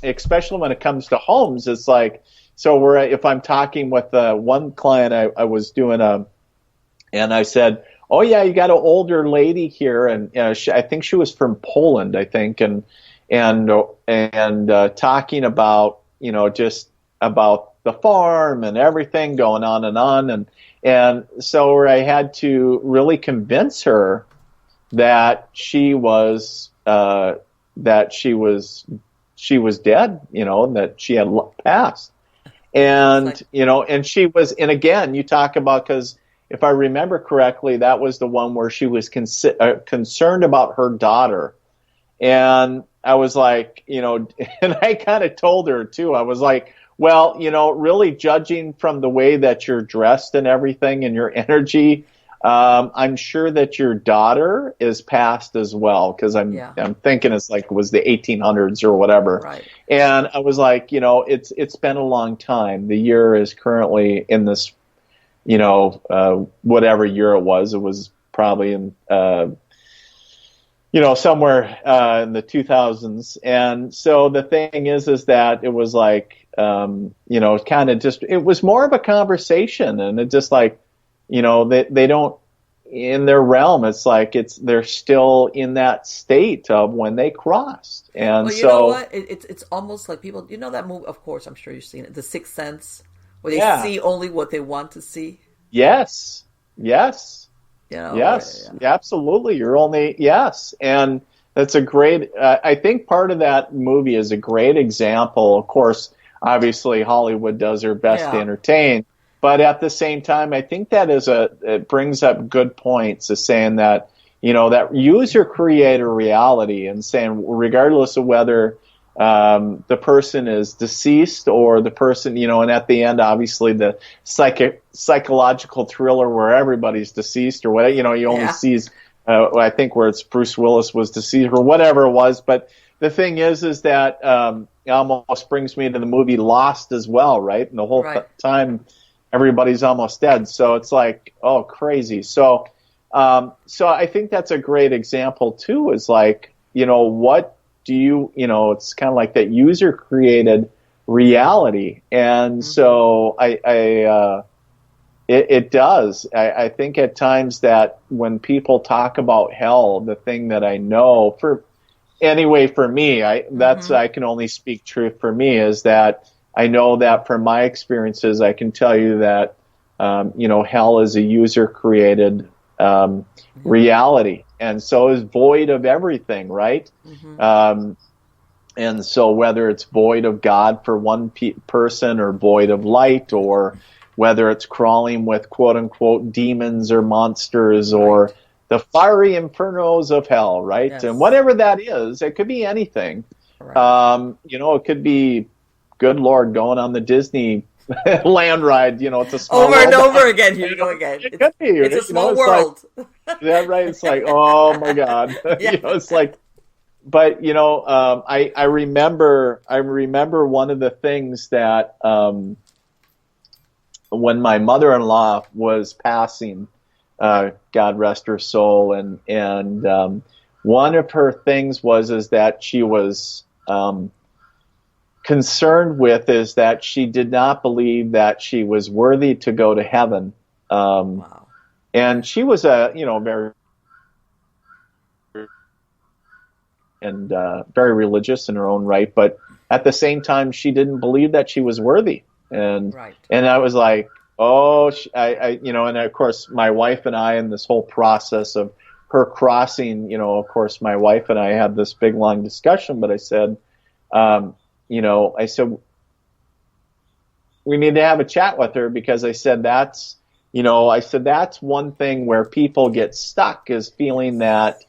[SPEAKER 2] especially when it comes to homes, it's like, so if I'm talking with one client, I was doing and I said, oh yeah, you got an older lady here, and I think she was from Poland, I think, and talking about, just about the farm and everything going on, and so I had to really convince her that she was dead, that she had passed, and and she was, and again, you talk about, because if I remember correctly, that was the one where she was concerned about her daughter. And I was like, and I kind of told her too, I was like, well, really judging from the way that you're dressed and everything and your energy, I'm sure that your daughter is passed as well, because I'm thinking it's like it was the 1800s or whatever.
[SPEAKER 1] Right.
[SPEAKER 2] And I was like, it's been a long time. The year is currently in this, whatever year it was probably in, somewhere in the 2000s. And so the thing is that it was like, kind of just, it was more of a conversation, and it just like, they don't, in their realm, it's like they're still in that state of when they crossed. And
[SPEAKER 1] well, you know what? It's almost like people, that movie, of course, I'm sure you've seen it, The Sixth Sense, where they see only what they want to see.
[SPEAKER 2] Yes. Yes.
[SPEAKER 1] Yes,
[SPEAKER 2] absolutely. Yes. And that's a great, I think part of that movie is a great example. Of course, obviously Hollywood does their best to entertain, but at the same time, I think that it brings up good points of saying that, that user creator reality, and saying regardless of whether the person is deceased or the person, and at the end, obviously the psychological thriller where everybody's deceased or whatever, you only sees, I think where it's Bruce Willis was deceased or whatever it was. But the thing is that it almost brings me to the movie Lost as well, right? And the whole time everybody's almost dead. So it's like, oh, crazy. So I think that's a great example too, is like, what do you, it's kind of like that user created reality. And so it does. I think at times that when people talk about hell, the thing that I know for me, I can only speak truth for me, is that I know that from my experiences, I can tell you that, hell is a user created reality, and so is void of everything, right? And so whether it's void of God for one person, or void of light, or whether it's crawling with quote unquote demons or monsters, or the fiery infernos of hell, right? Yes. And whatever that is, it could be anything. It could be, good Lord, going on the Disney land ride, it's a small
[SPEAKER 1] over and over again. Here you go again.
[SPEAKER 2] It could be.
[SPEAKER 1] It's a small world.
[SPEAKER 2] Like, that right? It's like, oh my God. It's like, but I remember one of the things that when my mother-in-law was passing, God rest her soul, and one of her things is that she was concerned with is that she did not believe that she was worthy to go to heaven. And she was very very religious in her own right, but at the same time, she didn't believe that she was worthy. And I was like, oh, and of course, my wife and I, in this whole process of her crossing, of course, my wife and I had this big long discussion, but I said, we need to have a chat with her, because I said that's one thing where people get stuck, is feeling that,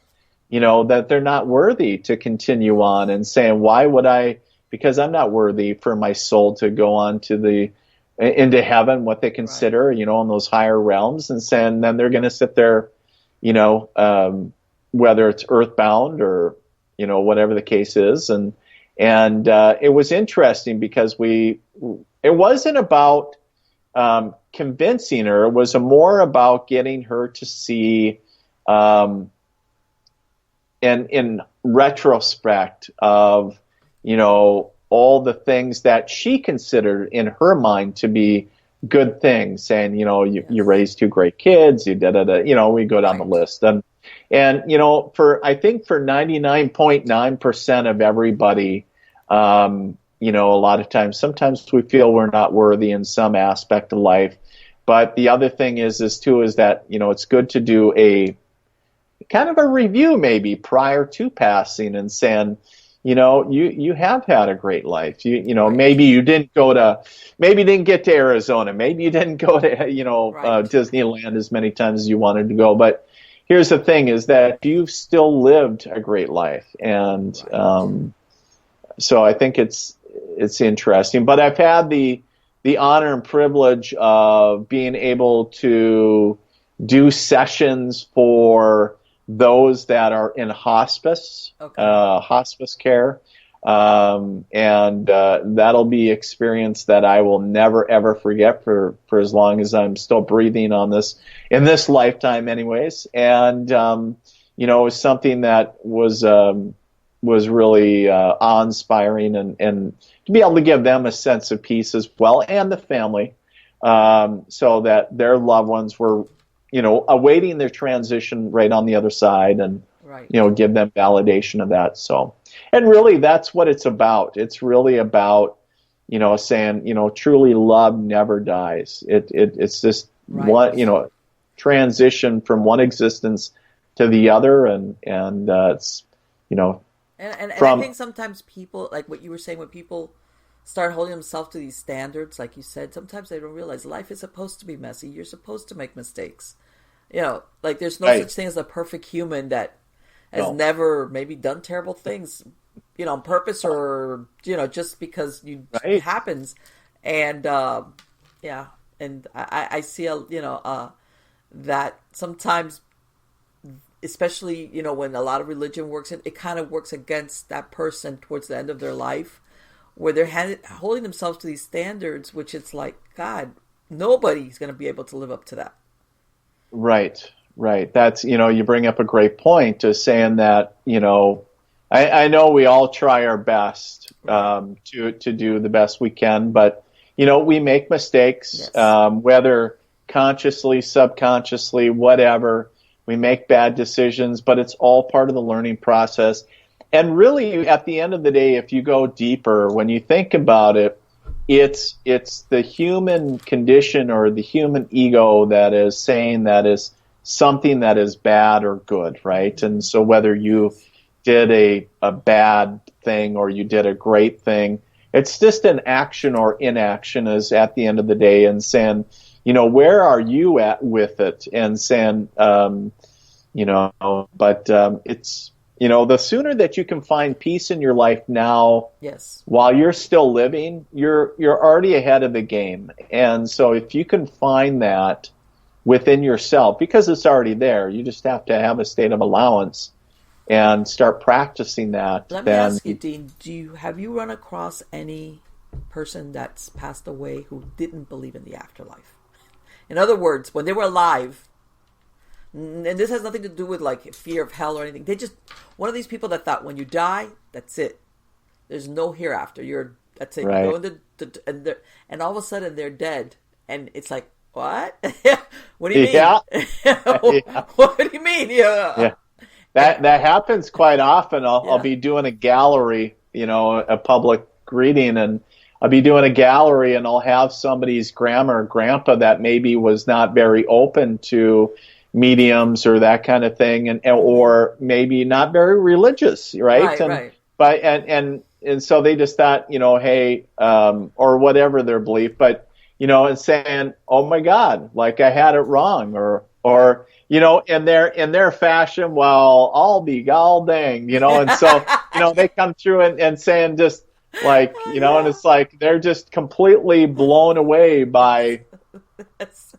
[SPEAKER 2] that they're not worthy to continue on, and saying, why would I, because I'm not worthy for my soul to go on to into heaven, what they consider, in those higher realms, and then they're going to sit there, whether it's earthbound or, whatever the case is. And it was interesting because it wasn't about convincing her. It was more about getting her to see, and in retrospect of, all the things that she considered in her mind to be good things, saying, you raised two great kids, you we go down the list. And I think for 99.9% of everybody, a lot of times, sometimes we feel we're not worthy in some aspect of life. But the other thing is that, it's good to do a kind of a review maybe prior to passing, and saying, you have had a great life.
[SPEAKER 1] Right.
[SPEAKER 2] Maybe you didn't maybe you didn't get to Arizona. Maybe you didn't go to,
[SPEAKER 1] Right.
[SPEAKER 2] Disneyland as many times as you wanted to go. But here's the thing is that you've still lived a great life. And,
[SPEAKER 1] Right.
[SPEAKER 2] so I think it's interesting, but I've had the honor and privilege of being able to do sessions for those that are in
[SPEAKER 1] Okay.
[SPEAKER 2] hospice care, and that'll be experience that I will never ever forget for as long as I'm still breathing on this in this lifetime, anyways. And it was something that was really awe-inspiring, and to be able to give them a sense of peace as well, and the family, so that their loved ones were, awaiting their transition right on the other side, and
[SPEAKER 1] Right.
[SPEAKER 2] give them validation of that. So, and really, that's what it's about. It's really about, saying, truly love never dies. It's just
[SPEAKER 1] Right.
[SPEAKER 2] one, transition from one existence to the other, and it's,
[SPEAKER 1] And I
[SPEAKER 2] from
[SPEAKER 1] think sometimes people, like what you were saying, when people start holding themselves to these standards, like you said, sometimes they don't realize life is supposed to be messy. You're supposed to make mistakes. Like there's no
[SPEAKER 2] right,
[SPEAKER 1] such thing as a perfect human that has
[SPEAKER 2] no,
[SPEAKER 1] never maybe done terrible things, on purpose, or, just because it
[SPEAKER 2] right,
[SPEAKER 1] happens. And, yeah. And I see, that sometimes, especially, when a lot of religion works, it kind of works against that person towards the end of their life, where they're holding themselves to these standards, which it's like, God, nobody's going to be able to live up to that.
[SPEAKER 2] right, right. That's, you bring up a great point to saying that, I know we all try our best,
[SPEAKER 1] Right.
[SPEAKER 2] to do the best we can, but, we make mistakes,
[SPEAKER 1] Yes.
[SPEAKER 2] whether consciously, subconsciously, whatever. We make bad decisions, but it's all part of the learning process. And really, at the end of the day, if you go deeper, when you think about it, it's the human condition or the human ego that is saying that is something that is bad or good, right? And so whether you
[SPEAKER 1] Yes.
[SPEAKER 2] did a bad thing or you did a great thing, it's just an action or inaction is at the end of the day, and saying, where are you at with it? And saying, but it's, the sooner that you can find peace in your life now,
[SPEAKER 1] Yes.
[SPEAKER 2] while you're still living, you're already ahead of the game. And so if you can find that within yourself, because it's already there, you just have to have a state of allowance and start practicing that,
[SPEAKER 1] Let me
[SPEAKER 2] then
[SPEAKER 1] ask you, Dean, have you run across any person that's passed away who didn't believe in the afterlife? In other words, when they were alive, and this has nothing to do with like fear of hell or anything, they just, one of these people that thought when you die, that's it. There's no hereafter. That's it. You go
[SPEAKER 2] right.
[SPEAKER 1] into and all of a sudden they're dead, and it's like, what? What do you mean?
[SPEAKER 2] Yeah. Yeah.
[SPEAKER 1] What do you mean? Yeah.
[SPEAKER 2] Yeah.
[SPEAKER 1] And
[SPEAKER 2] That happens quite often. I'll
[SPEAKER 1] yeah.
[SPEAKER 2] be doing a gallery, a public greeting, and I'll be doing a gallery, and I'll have somebody's grandma or grandpa that maybe was not very open to mediums or that kind of thing, and
[SPEAKER 1] Mm-hmm.
[SPEAKER 2] or maybe not very religious, right?
[SPEAKER 1] Right.
[SPEAKER 2] And
[SPEAKER 1] Right.
[SPEAKER 2] but and so they just thought, hey, or whatever their belief, but and saying, oh my God, like I had it wrong,
[SPEAKER 1] Right.
[SPEAKER 2] or in their fashion, well, I'll be gall dang, and so, they come through and saying just like,
[SPEAKER 1] Oh,
[SPEAKER 2] and
[SPEAKER 1] yeah.
[SPEAKER 2] it's like they're just completely blown away by
[SPEAKER 1] That's,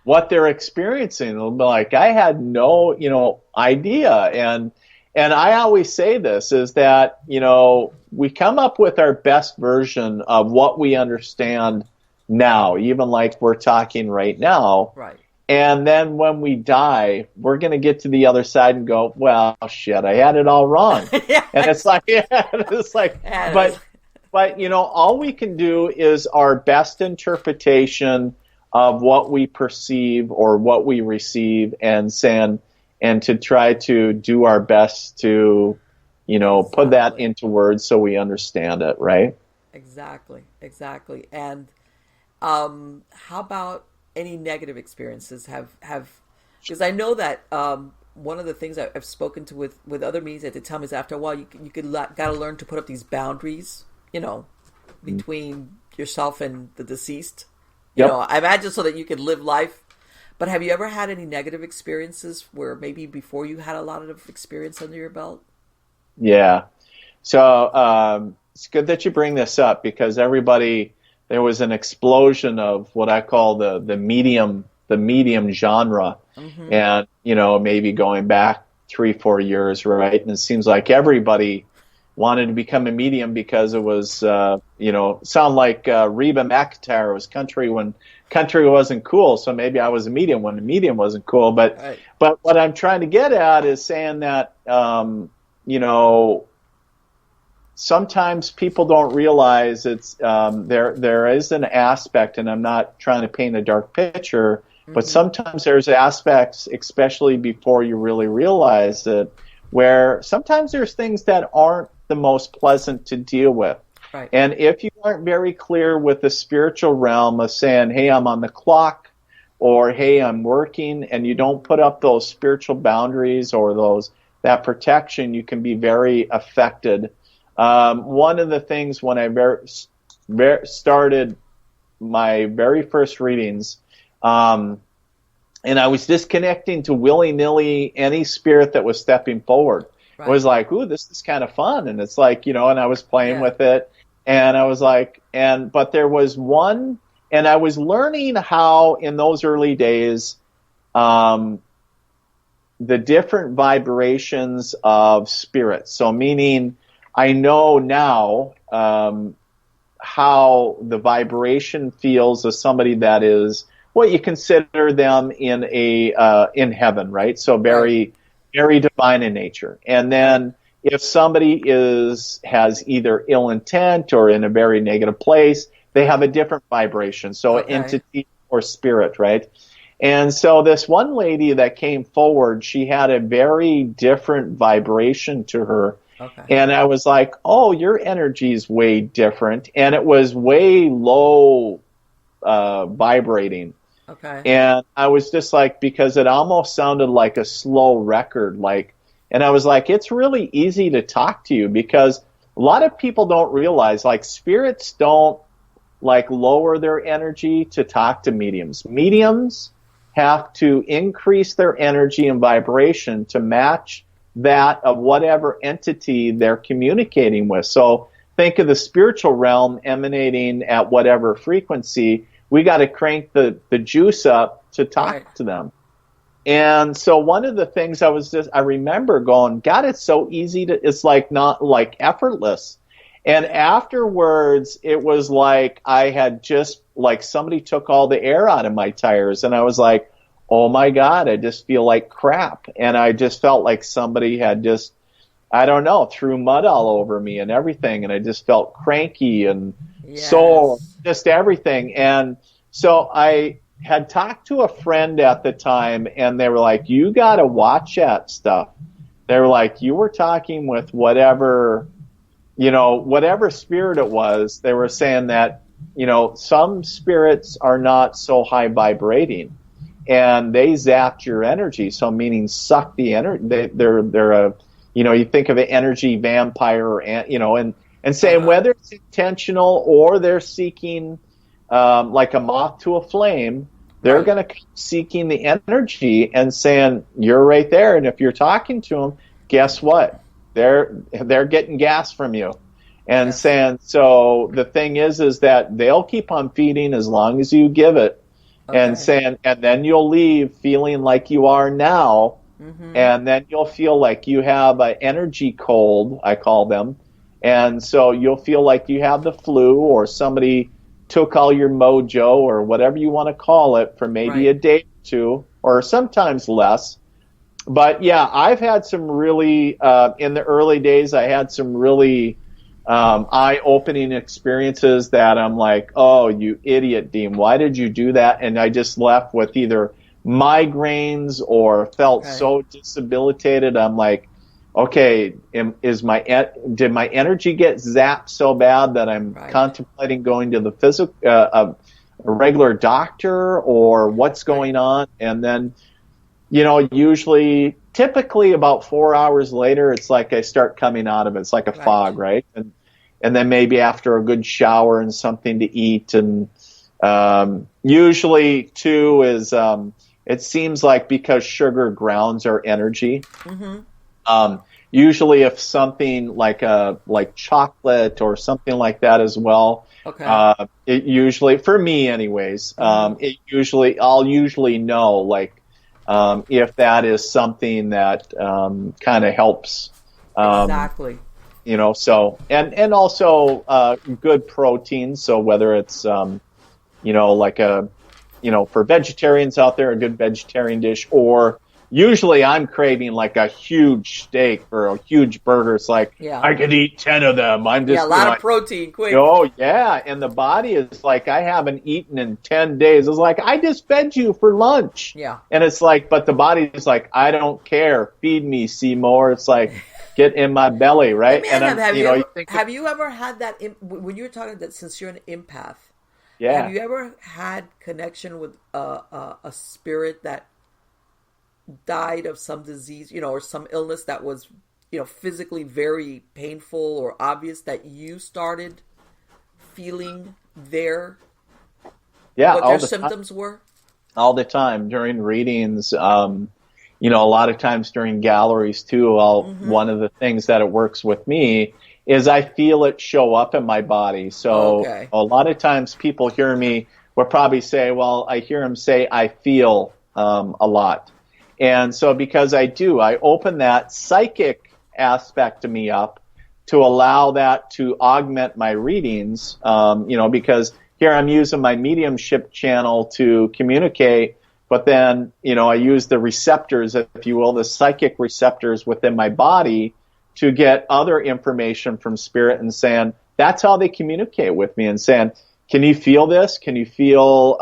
[SPEAKER 2] what they're experiencing. It'll be like, I had no, idea. And I always say this is that, we come up with our best version of what we understand now, even like we're talking right now.
[SPEAKER 1] right.
[SPEAKER 2] And then when we die, we're going to get to the other side and go, well, shit, I had it all wrong.
[SPEAKER 1] Yeah.
[SPEAKER 2] And it's like, yeah, it's like,
[SPEAKER 1] Yeah.
[SPEAKER 2] but all we can do is our best interpretation of what we perceive or what we receive, and to try to do our best to, put that
[SPEAKER 1] Exactly.
[SPEAKER 2] into words so we understand it, right?
[SPEAKER 1] Exactly. Exactly. And how about any negative experiences have because I know that one of the things I've spoken to with other mediums that they tell me is after a while got to learn to put up these boundaries, between yourself and the deceased.
[SPEAKER 2] Yep.
[SPEAKER 1] I imagine so that you can live life. But have you ever had any negative experiences where maybe before you had a lot of experience under your belt?
[SPEAKER 2] Yeah. So it's good that you bring this up because there was an explosion of what I call the medium genre. Mm-hmm. And, maybe going back 3-4 years, right? And it seems like everybody wanted to become a medium because it was, sound like Reba McEntire was country when country wasn't cool. So maybe I was a medium when the medium wasn't cool. But
[SPEAKER 1] right.
[SPEAKER 2] But what I'm trying to get at is saying that, sometimes people don't realize it's there is an aspect, and I'm not trying to paint a dark picture, but sometimes there's aspects, especially before you really realize it, where sometimes there's things that aren't the most pleasant to deal with.
[SPEAKER 1] Right.
[SPEAKER 2] And if you aren't very clear with the spiritual realm of saying, hey, I'm on the clock, or hey, I'm working, and you don't put up those spiritual boundaries or that protection, you can be very affected. One of the things when I started my very first readings, and I was disconnecting to willy-nilly any spirit that was stepping forward. Right. I was like, ooh, this is kind of fun. And it's like, and I was playing with it. And I was like, but there was one, and I was learning how in those early days, the different vibrations of spirits. So meaning I know now how the vibration feels of somebody that is what you consider them in heaven, right? So very, very divine in nature. And then if somebody has either ill intent or in a very negative place, they have a different vibration. So entity or spirit, right? And so this one lady that came forward, she had a very different vibration to her. Okay. And I was like, oh, your energy is way different. And it was way low vibrating.
[SPEAKER 1] Okay.
[SPEAKER 2] And I was just like, because it almost sounded like a slow record, and I was like, it's really easy to talk to you because a lot of people don't realize, spirits don't, lower their energy to talk to mediums. Mediums have to increase their energy and vibration to match that of whatever entity they're communicating with. So think of the spiritual realm emanating at whatever frequency. We got to crank the juice up to talk to them. And so one of the things I remember going, God, it's so easy it's not effortless. And afterwards, it was like I had just, somebody took all the air out of my tires. And I was like, oh my God, I just feel like crap. And I just felt like somebody had just, I don't know, threw mud all over me and everything. And I just felt cranky and sore, just everything. And so I had talked to a friend at the time, and they were like, you got to watch that stuff. They were like, you were talking with whatever spirit it was. They were saying that, some spirits are not so high vibrating, and they zapped your energy. So meaning suck the energy. They're a, you think of an energy vampire, and saying whether it's intentional or they're seeking, like a moth to a flame, they're going to keep seeking the energy and saying, you're right there. And if you're talking to them, guess what? They're getting gas from you. And saying, so the thing is that they'll keep on feeding as long as you give it. And saying, and then you'll leave feeling like you are now. Mm-hmm. And then you'll feel like you have an energy cold, I call them. And so you'll feel like you have the flu, or somebody took all your mojo, or whatever you want to call it, for maybe a day or two, or sometimes less. But yeah, I've had some really, in the early days, I had some really eye-opening experiences that I'm like, oh, you idiot, Dean, why did you do that? And I just left with either migraines or felt so debilitated. I'm like, okay, did my energy get zapped so bad that I'm contemplating going to the a regular doctor, or what's going on? And then, usually typically about 4 hours later, it's like I start coming out of it. It's like a fog, right? And then maybe after a good shower and something to eat, and usually too is it seems like because sugar grounds our energy. Usually, if something like chocolate or something like that as well.
[SPEAKER 1] Okay.
[SPEAKER 2] It usually, for me anyways, I'll usually know, like, if that is something that kind of helps.
[SPEAKER 1] Exactly.
[SPEAKER 2] You know, so, and also good proteins. So whether it's, you know, like for vegetarians out there, a good vegetarian dish, or usually I'm craving like a huge steak or a huge burger. It's like, I could eat 10 of them. I'm just,
[SPEAKER 1] a lot of protein, quick.
[SPEAKER 2] Oh, yeah. And the body is like, I haven't eaten in 10 days. It's like, I just fed you for lunch.
[SPEAKER 1] Yeah.
[SPEAKER 2] And it's like, but the body is like, I don't care. Feed me, Seymour. It's like, get in my belly, right?
[SPEAKER 1] Have you ever had that, when you were talking that, since you're an empath, have you ever had connection with a spirit that died of some disease, or some illness that was, physically very painful or obvious, that you started feeling what their symptoms were?
[SPEAKER 2] All the time during readings, a lot of times during galleries too. One of the things that it works with me is I feel it show up in my body. So a lot of times people hear me will probably say, well, I hear them say, I feel a lot. And so because I open that psychic aspect of me up to allow that to augment my readings, because here I'm using my mediumship channel to communicate, but then, I use the receptors, if you will, the psychic receptors within my body to get other information from spirit, and saying, that's how they communicate with me, and saying, can you feel this? Can you feel,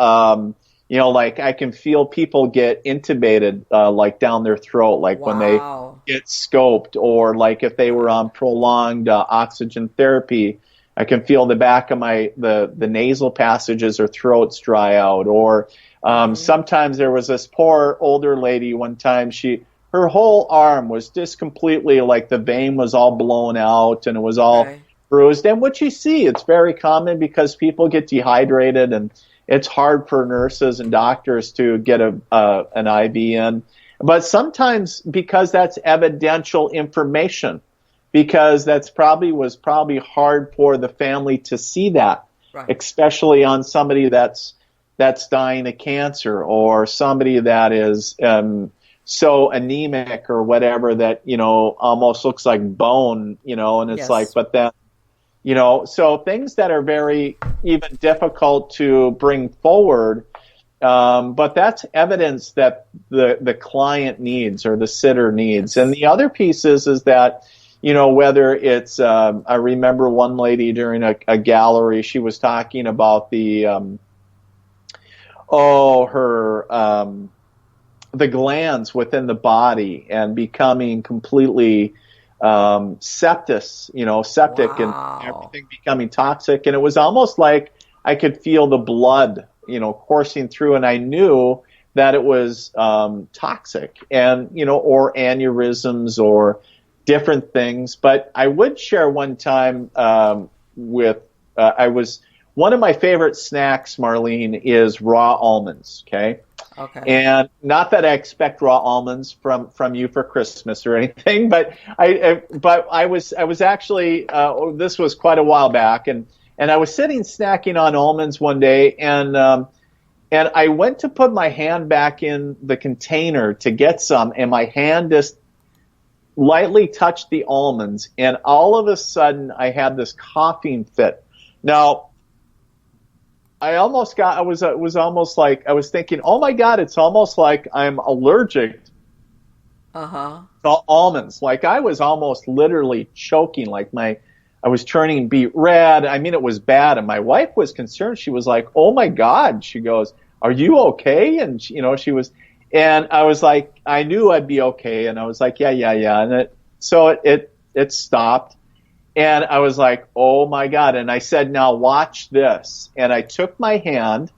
[SPEAKER 2] like I can feel people get intubated, like down their throat, like when they get scoped, or like if they were on prolonged oxygen therapy, I can feel the back of the nasal passages or throats dry out. Or sometimes there was this poor older lady one time, her whole arm was just completely, like, the vein was all blown out and it was all bruised. And what you see, it's very common because people get dehydrated, and it's hard for nurses and doctors to get an IV in. But sometimes, because that's evidential information, because was probably hard for the family to see that, especially on somebody that's dying of cancer, or somebody that is so anemic or whatever that, almost looks like bone, and it's like, but then, so things that are very even difficult to bring forward, but that's evidence that the client needs, or the sitter needs. And the other piece is that, whether it's, I remember one lady during a gallery, she was talking about the glands within the body and becoming completely septic and everything becoming toxic. And it was almost like I could feel the blood, coursing through, and I knew that it was toxic, and, or aneurysms or different things. But I would share one time one of my favorite snacks, Marlene, is raw almonds. Okay. And not that I expect raw almonds from you for Christmas or anything, but I was actually this was quite a while back, and I was sitting snacking on almonds one day, and I went to put my hand back in the container to get some, and my hand just lightly touched the almonds, and all of a sudden I had this coughing fit. Now, I was almost like, I was thinking, oh my God, it's almost like I'm allergic to almonds. Like, I was almost literally choking, like I was turning beet red. I mean, it was bad. And my wife was concerned. She was like, oh my God. She goes, are you okay? And she was, and I was like, I knew I'd be okay. And I was like, yeah. And it stopped. And I was like, oh my God. And I said, now watch this. And I took my hand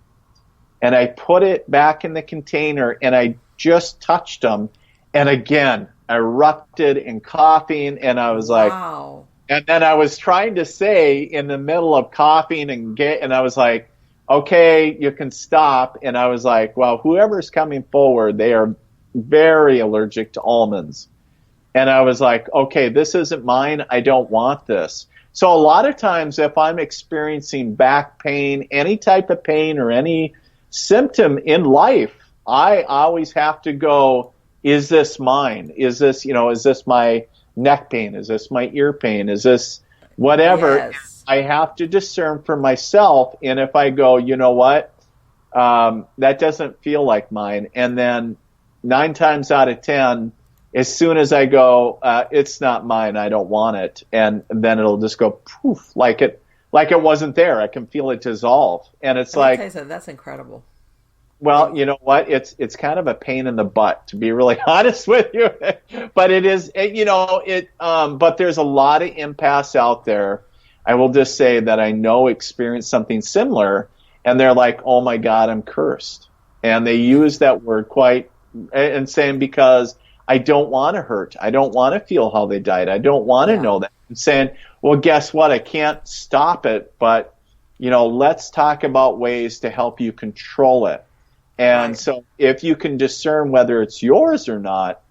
[SPEAKER 2] and I put it back in the container, and I just touched them. And again, I erupted in coughing, and I was like,
[SPEAKER 1] Wow.
[SPEAKER 2] and then I was trying to say in the middle of coughing and I was like, okay, you can stop. And I was like, well, whoever's coming forward, they are very allergic to almonds. And I was like, okay, this isn't mine. I don't want this. So a lot of times if I'm experiencing back pain, any type of pain or any symptom in life, I always have to go, is this mine? Is this, is this my neck pain? Is this my ear pain? Is this whatever?
[SPEAKER 1] Yes.
[SPEAKER 2] I have to discern for myself. And if I go, you know what, that doesn't feel like mine. And then 9 times out of 10, as soon as I go, it's not mine, I don't want it. And then it'll just go poof, like it wasn't there. I can feel it dissolve. And it's like,
[SPEAKER 1] that's incredible.
[SPEAKER 2] well, you know what? It's kind of a pain in the butt, to be really honest with you. But it is, but there's a lot of empaths out there. I will just say that I know experience something similar, and they're like, oh my God, I'm cursed. And they use that word and saying, because I don't want to hurt. I don't want to feel how they died. I don't want to know that. And saying, well, guess what? I can't stop it, but, let's talk about ways to help you control it. And so if you can discern whether it's yours or not,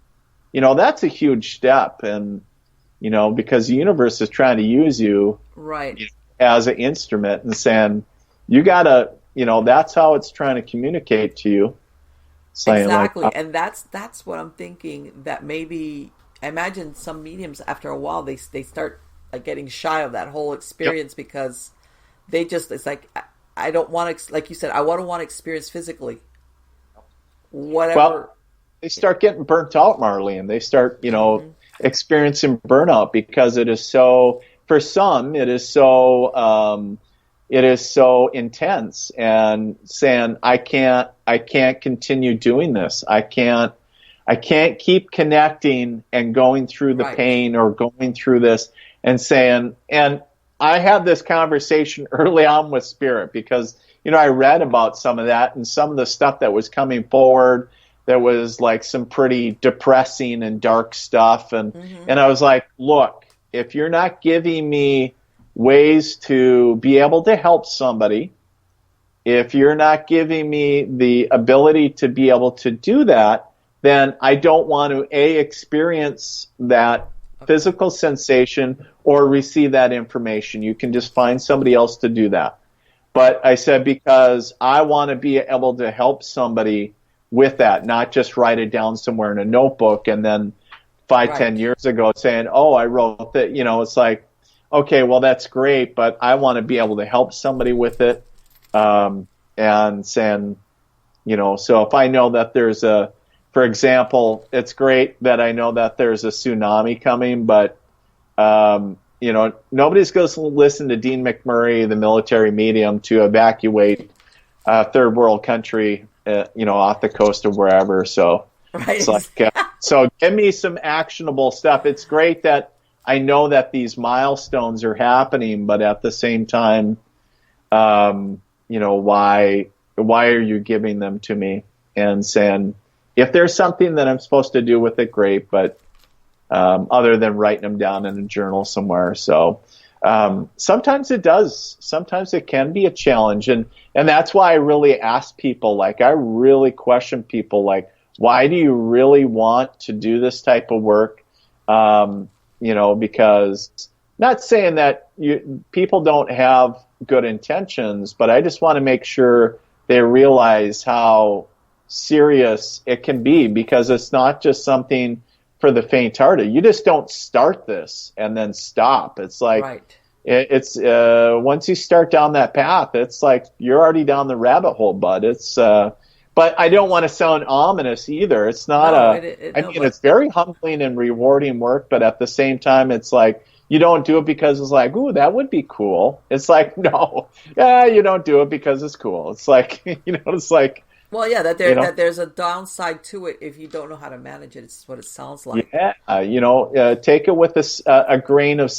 [SPEAKER 2] that's a huge step. And, because the universe is trying to use you as an instrument and saying, you got to, that's how it's trying to communicate to you.
[SPEAKER 1] Exactly. And that's what I'm thinking, that maybe, I imagine some mediums after a while, they start like getting shy of that whole experience because it's like, I don't want to, like you said, I want to experience physically. Whatever. Well,
[SPEAKER 2] they start getting burnt out, Marlene. They start, experiencing burnout because it is so, for some, it is so intense, and saying, I can't continue doing this. I can't keep connecting and going through the pain or going through this and saying, and I had this conversation early on with Spirit because, I read about some of that and some of the stuff that was coming forward. There was like some pretty depressing and dark stuff. And I was like, look, if you're not giving me ways to be able to help somebody, if you're not giving me the ability to be able to do that, then I don't want to experience that physical sensation or receive that information. You can just find somebody else to do that. But I said, because I want to be able to help somebody with that, not just write it down somewhere in a notebook and then 10 years ago saying, oh, I wrote that, it's like, okay, well, that's great, but I want to be able to help somebody with it. And saying, so if I know that there's for example, it's great that I know that there's a tsunami coming, but, nobody's going to listen to Dean McMurray, the military medium, to evacuate a third world country, off the coast of wherever. So it's like, so give me some actionable stuff. It's great that I know that these milestones are happening, but at the same time, why are you giving them to me? And saying, if there's something that I'm supposed to do with it, great, but other than writing them down in a journal somewhere. So sometimes it does. Sometimes it can be a challenge. And that's why I really ask people, I really question people, why do you really want to do this type of work? Because not saying that people don't have good intentions, but I just want to make sure they realize how serious it can be, because it's not just something for the faint-hearted. You just don't start this and then stop. It's like, it's once you start down that path, it's like you're already down the rabbit hole, bud. It's but I don't want to sound ominous either. It's not it's very humbling and rewarding work, but at the same time, it's like you don't do it because it's like, ooh, that would be cool. It's like, no, you don't do it because it's cool. It's like, it's like,
[SPEAKER 1] well, yeah, that there's a downside to it if you don't know how to manage it. It's what it sounds like.
[SPEAKER 2] Yeah, take it with a grain of,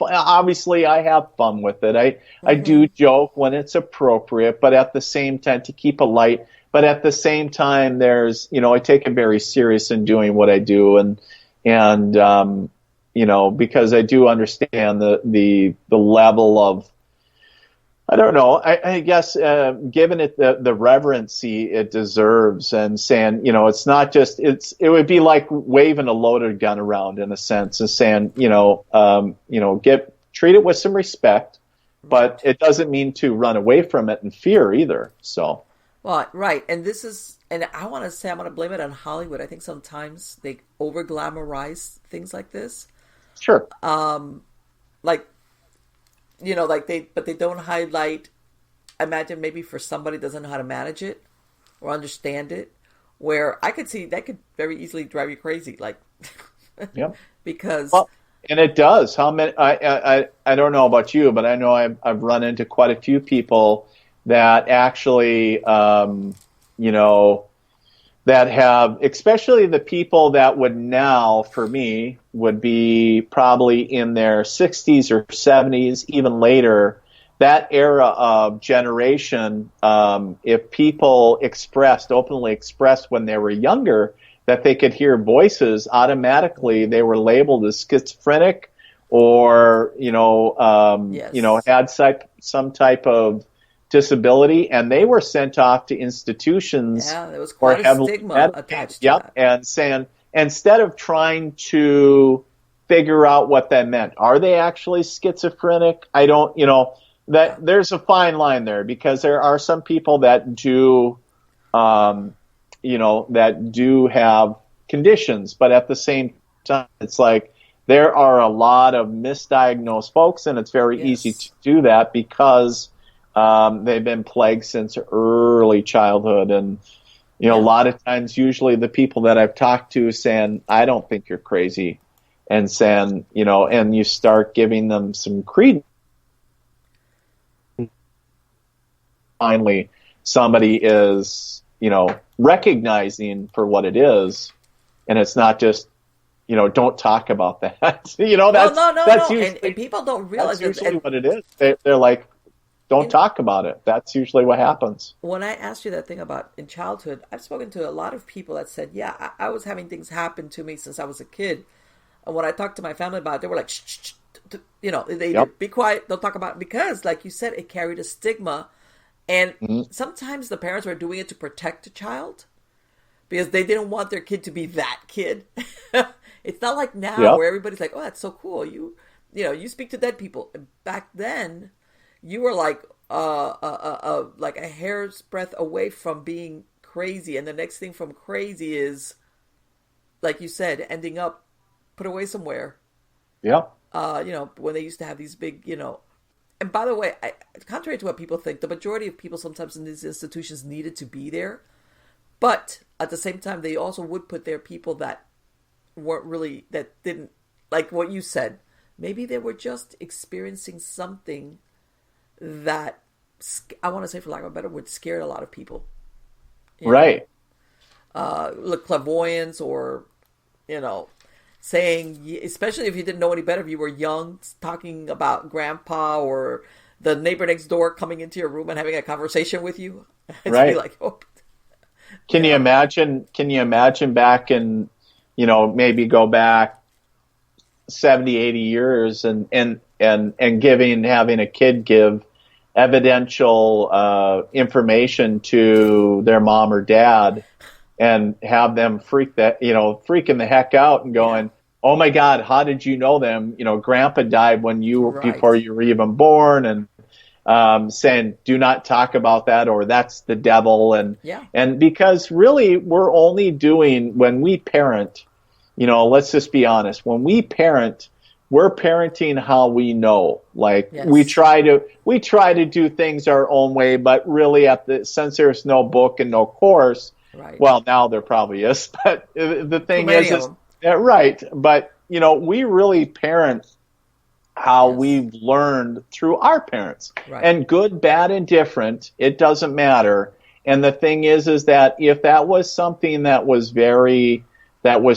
[SPEAKER 2] obviously I have fun with it. I do joke when it's appropriate, but at the same time to keep it light. but at the same time, there's, I take it very serious in doing what I do, and because I do understand the level of, I don't know, I guess, giving it the reverency it deserves, and saying, it's not just, it would be like waving a loaded gun around, in a sense, and saying, treat it with some respect, but it doesn't mean to run away from it in fear either. So.
[SPEAKER 1] Well, right. And I want to say, I'm going to blame it on Hollywood. I think sometimes they over glamorize things like this.
[SPEAKER 2] Sure.
[SPEAKER 1] But they don't highlight, imagine maybe for somebody who doesn't know how to manage it or understand it, where I could see that could very easily drive you crazy. Like,
[SPEAKER 2] yep.
[SPEAKER 1] Because.
[SPEAKER 2] Well, and it does. How many? I don't know about you, but I know I've run into quite a few people that actually, that have, especially the people that would now, for me, would be probably in their 60s or 70s, even later. That era of generation, if people openly expressed when they were younger, that they could hear voices, automatically they were labeled as schizophrenic, or had some type of disability, and they were sent off to institutions.
[SPEAKER 1] Yeah, there was quite a stigma attached to that.
[SPEAKER 2] And saying, instead of trying to figure out what that meant, are they actually schizophrenic? I don't, that there's a fine line there, because there are some people that do. That do have conditions, but at the same time, it's like there are a lot of misdiagnosed folks, and it's very easy to do that because they've been plagued since early childhood. And, a lot of times, usually the people that I've talked to saying, I don't think you're crazy, and saying, and you start giving them some credence. Finally, somebody is, recognizing for what it is, and it's not just, don't talk about that. That's usually,
[SPEAKER 1] and people don't realize
[SPEAKER 2] that's usually what it is. They're like, don't talk about it. That's usually what happens.
[SPEAKER 1] When I asked you that thing about in childhood, I've spoken to a lot of people that said, yeah, I was having things happen to me since I was a kid. And when I talked to my family about it, they were like, shh, they be quiet, don't talk about it, because, like you said, it carried a stigma. And sometimes the parents were doing it to protect the child because they didn't want their kid to be that kid. It's not like now where everybody's like, oh, that's so cool. You speak to dead people. And back then, you were like a hair's breadth away from being crazy. And the next thing from crazy is, like you said, ending up put away somewhere.
[SPEAKER 2] Yeah.
[SPEAKER 1] When they used to have these big, And by the way, contrary to what people think, the majority of people sometimes in these institutions needed to be there. But at the same time, they also would put there people that didn't, like what you said, maybe they were just experiencing something that, I want to say, for lack of a better word, scared a lot of people.
[SPEAKER 2] Right.
[SPEAKER 1] Look, clairvoyance, or, saying, especially if you didn't know any better, if you were young, talking about grandpa or the neighbor next door coming into your room and having a conversation with you.
[SPEAKER 2] Right.
[SPEAKER 1] Be like, oh.
[SPEAKER 2] Can you imagine back in, maybe go back 70, 80 years and having a kid give evidential information to their mom or dad, and have them freaking the heck out and going, oh my God, how did you know them? Grandpa died when before you were even born, and saying, do not talk about that, or that's the devil. And because really we're only doing, when we parent, let's just be honest, when we parent, we're parenting how we know. Like, we try to do things our own way, but really since there's no book and no course,
[SPEAKER 1] right.
[SPEAKER 2] Well, now there probably is, but the thing is right. But, we really parent how we've learned through our parents, and good, bad, and different. It doesn't matter. And the thing is that if that was something that was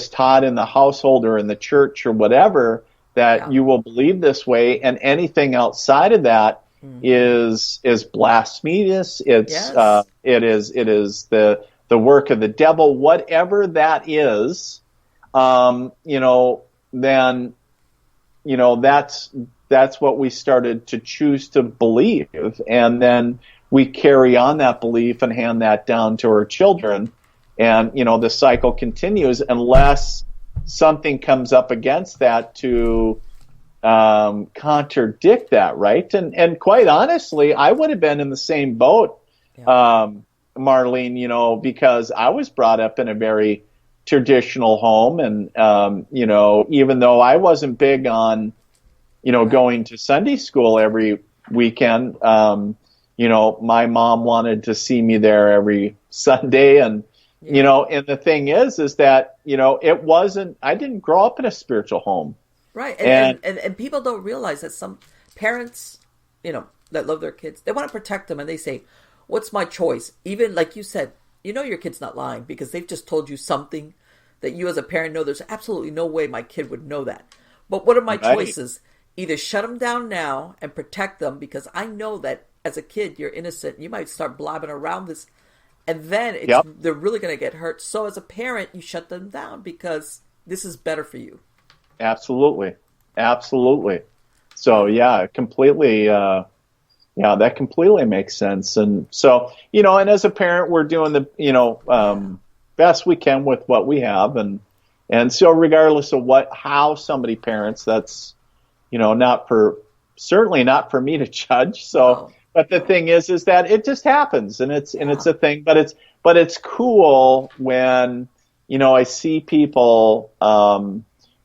[SPEAKER 2] taught in the household or in the church or whatever, that you will believe this way, and anything outside of that, is blasphemous. It's
[SPEAKER 1] Yes.
[SPEAKER 2] it is the work of the devil. Whatever that is, then that's what we started to choose to believe, and then we carry on that belief and hand that down to our children, and the cycle continues unless something comes up against that to contradict that, right? And quite honestly, I would have been in the same boat, Marlene, because I was brought up in a very traditional home, and even though I wasn't big on going to Sunday school every weekend, my mom wanted to see me there every Sunday, and and the thing is that it wasn't, I didn't grow up in a spiritual home.
[SPEAKER 1] Right. And people don't realize that some parents, that love their kids, they want to protect them, and they say, what's my choice? Even like you said, your kid's not lying because they've just told you something that you as a parent know there's absolutely no way my kid would know that. But what are my choices? Either shut them down now and protect them, because I know that as a kid, you're innocent. You might start blabbing around this, and then they're really going to get hurt. So as a parent, you shut them down because this is better for you. Absolutely.
[SPEAKER 2] So completely. That completely makes sense. And so, and as a parent, we're doing the, best we can with what we have. And so regardless of how somebody parents, that's, certainly not for me to judge. So, but the thing is that it just happens, and it's a thing, but it's cool when, I see people,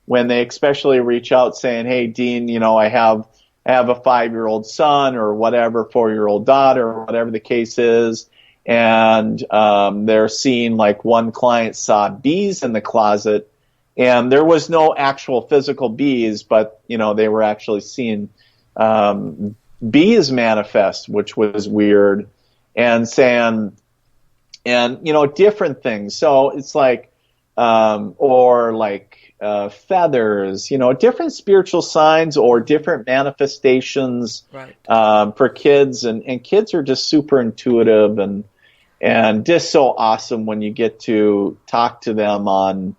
[SPEAKER 2] when they especially reach out saying, hey, Dean, I have a 5-year-old son or whatever, 4-year-old daughter, or whatever the case is. And they're seeing, like, one client saw bees in the closet, and there was no actual physical bees, but, they were actually seeing bees manifest, which was weird, and saying, and, different things. So it's like, or like, feathers, different spiritual signs or different manifestations, for kids, and kids are just super intuitive and just so awesome when you get to talk to them on,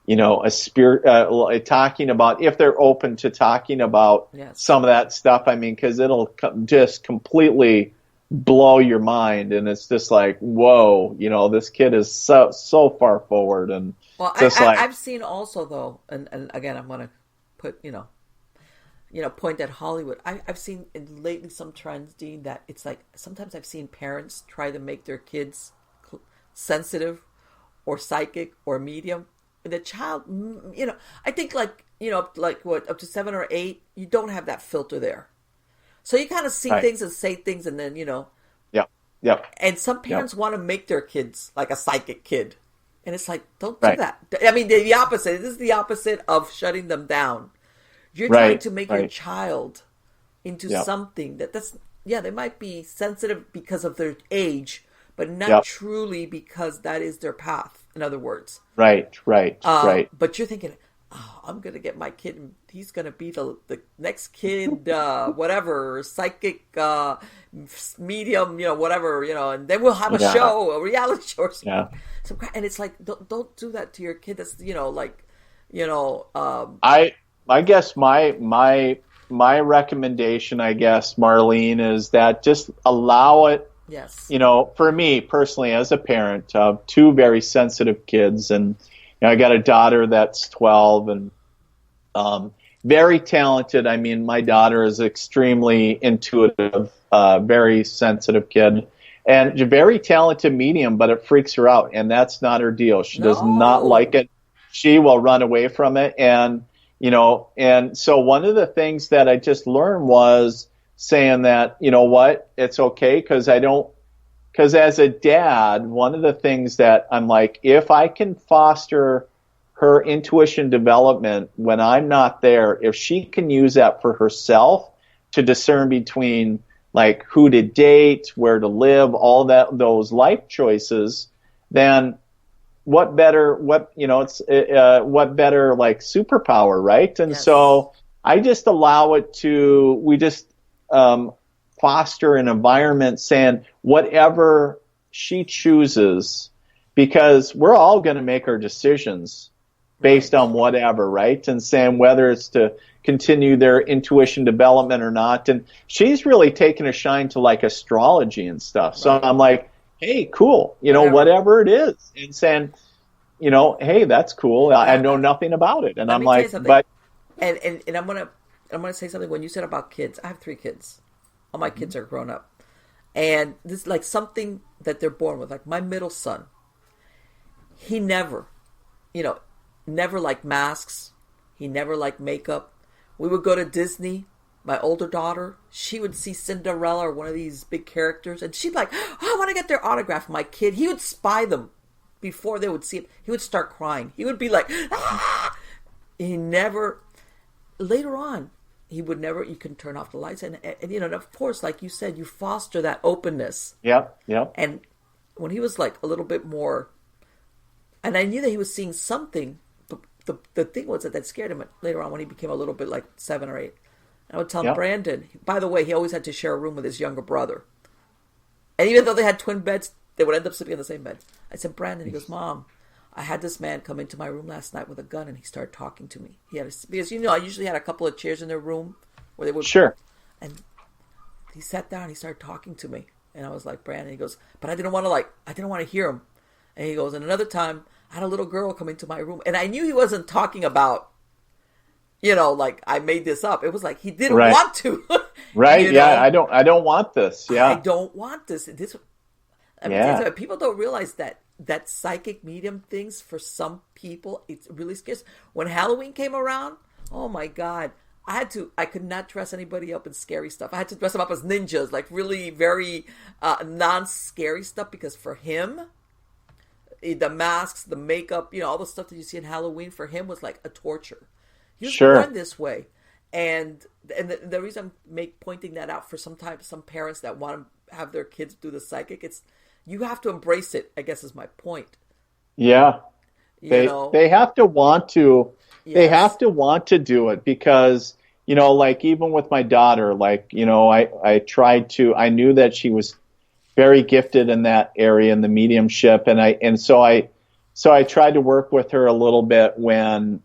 [SPEAKER 2] a spirit, talking about, if they're open to talking about some of that stuff. I mean, because it'll just completely blow your mind, and it's just like, whoa, this kid is so far forward. And
[SPEAKER 1] well, I've seen also, though, and again, I'm going to put, point at Hollywood. I've seen lately some trends, Dean, that it's like, sometimes I've seen parents try to make their kids sensitive or psychic or medium. And the child, I think like what, up to 7 or 8, you don't have that filter there. So you kind of see things and say things, and then,
[SPEAKER 2] Yep.
[SPEAKER 1] And some parents want to make their kids like a psychic kid. And it's like, don't do that. I mean, the opposite. This is the opposite of shutting them down. You're trying to make your child into something they might be sensitive because of their age, but not truly because that is their path, in other words. Right. But you're thinking, I'm going to get my kid, and he's going to be the next kid, whatever, psychic, medium, whatever, and then we'll have a show, a reality show or something. And it's like, don't do that to your kid. That's,
[SPEAKER 2] I guess my recommendation, I guess, Marlene, is that just allow it.
[SPEAKER 1] Yes.
[SPEAKER 2] For me personally, as a parent of 2 very sensitive kids, and I got a daughter that's 12 and very talented. I mean, my daughter is extremely intuitive, very sensitive kid, and a very talented medium, but it freaks her out, and that's not her deal. She does not like it. She will run away from it. And so one of the things that I just learned was saying that, it's okay, because as a dad, one of the things that I'm like, if I can foster her intuition development when I'm not there, if she can use that for herself to discern between, like, who to date, where to live, all those life choices, then what better, like, superpower, right? And so I just allow it to, we just foster an environment saying whatever she chooses, because we're all going to make our decisions based on whatever, right? And saying whether it's to continue their intuition development or not. And she's really taken a shine to like astrology and stuff. So I'm like, hey, cool, whatever it is. And saying, hey, that's cool. I know nothing about it. And I'm like, but.
[SPEAKER 1] And I'm gonna say something. When you said about kids, I have 3 kids. All my kids are grown up. And this is like something that they're born with. Like my middle son, he never liked masks. He never liked makeup. We would go to Disney. My older daughter, she would see Cinderella or one of these big characters, and she'd be like, oh, I want to get their autograph. My kid, he would spy them before they would see it. He would start crying. He would be like, ah! He never, later on, he would never, you can turn off the lights. And of course, like you said, you foster that openness.
[SPEAKER 2] Yeah.
[SPEAKER 1] And when he was like a little bit more, and I knew that he was seeing something, the thing was that scared him later on when he became a little bit like 7 or 8. I would tell Brandon, by the way, he always had to share a room with his younger brother. And even though they had twin beds, they would end up sleeping in the same bed. I said, Brandon, he goes, Mom, I had this man come into my room last night with a gun and he started talking to me. Because, I usually had a couple of chairs in their room where they would.
[SPEAKER 2] Sure.
[SPEAKER 1] And he sat down, he started talking to me. And I was like, Brandon, he goes, but I didn't want to hear him. And he goes, and another time, I had a little girl come into my room. And I knew he wasn't talking about, like I made this up. It was like he didn't want to.
[SPEAKER 2] Right. Yeah. I don't want this. Yeah.
[SPEAKER 1] I don't want this. People don't realize that psychic medium things, for some people, it's really scary. When Halloween came around, oh my God, I could not dress anybody up in scary stuff. I had to dress them up as ninjas, like really very non-scary stuff, because for him, the masks, the makeup, all the stuff that you see in Halloween, for him was like a torture. He was born this way. And the reason I'm pointing that out for some parents that want to have their kids do the psychic, you have to embrace it, I guess is my point. Yeah.
[SPEAKER 2] They have to want to. Yes. They have to want to do it, because, like even with my daughter, like, I knew that she was very gifted in that area, in the mediumship. So I tried to work with her a little bit when,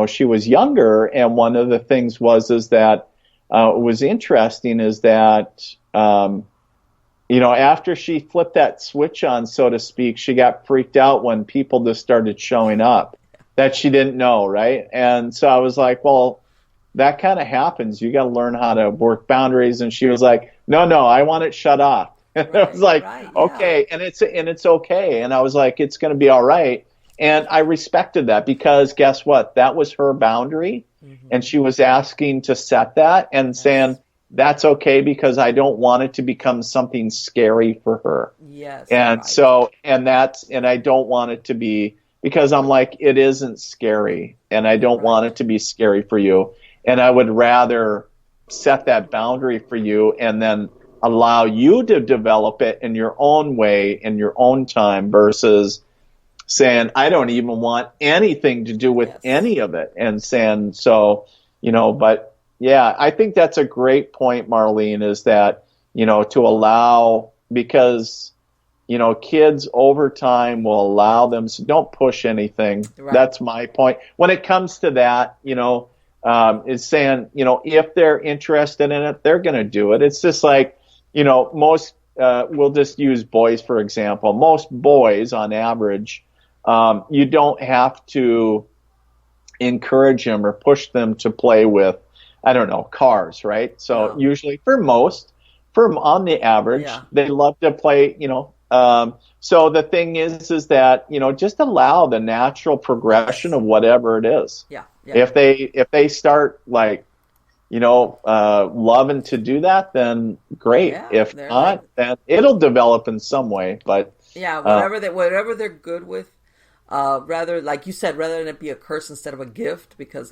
[SPEAKER 2] she was younger. And one of the things was that was interesting is that, after she flipped that switch on, so to speak, she got freaked out when people just started showing up that she didn't know, right? And so I was like, well, that kind of happens. You got to learn how to work boundaries. And she was like, no, I want it shut off. And I was like, okay, and it's okay. And I was like, it's going to be all right. And I respected that, because guess what? That was her boundary. Mm-hmm. And she was asking to set that and saying, that's okay, because I don't want it to become something scary for her. Yes. And and I don't want it to be, because I'm like, it isn't scary, and I don't want it to be scary for you. And I would rather set that boundary for you and then allow you to develop it in your own way, in your own time, versus saying, I don't even want anything to do with any of it. And saying, but yeah, I think that's a great point, Marlene, is that, to allow, because, kids over time will allow them, so don't push anything. Right. That's my point. When it comes to that, is saying, if they're interested in it, they're going to do it. It's just like, most, we'll just use boys, for example. Most boys, on average, you don't have to encourage them or push them to play with, I don't know, cars, right? So usually on the average, they love to play, so the thing is that, just allow the natural progression of whatever it is. Yeah. If they start like, loving to do that, then great. If not, then it'll develop in some way. But
[SPEAKER 1] whatever they're good with, rather, like you said, rather than it be a curse instead of a gift, because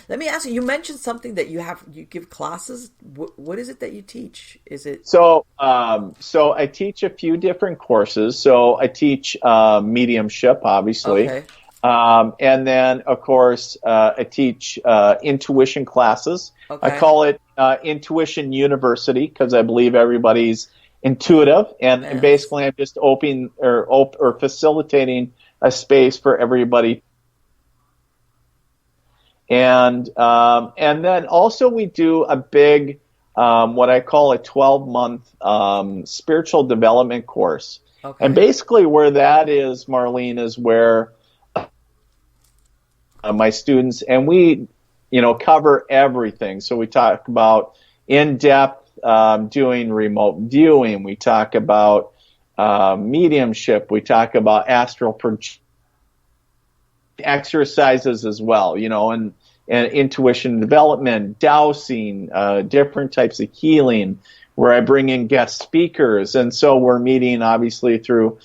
[SPEAKER 1] let me ask you. You mentioned something that you give classes. What is it that you teach? Is it
[SPEAKER 2] so I teach a few different courses. So I teach mediumship, obviously. Okay. And then, of course, I teach intuition classes. Okay. I call it Intuition University, because I believe everybody's intuitive, and basically I'm just opening or facilitating a space for everybody. And then also we do a big what I call a 12-month spiritual development course. Okay. And basically where that is, Marlene, is where my students, and we, cover everything. So we talk about in-depth doing remote viewing. We talk about mediumship. We talk about astral exercises as well, and intuition development, dowsing, different types of healing, where I bring in guest speakers. And so we're meeting, obviously, through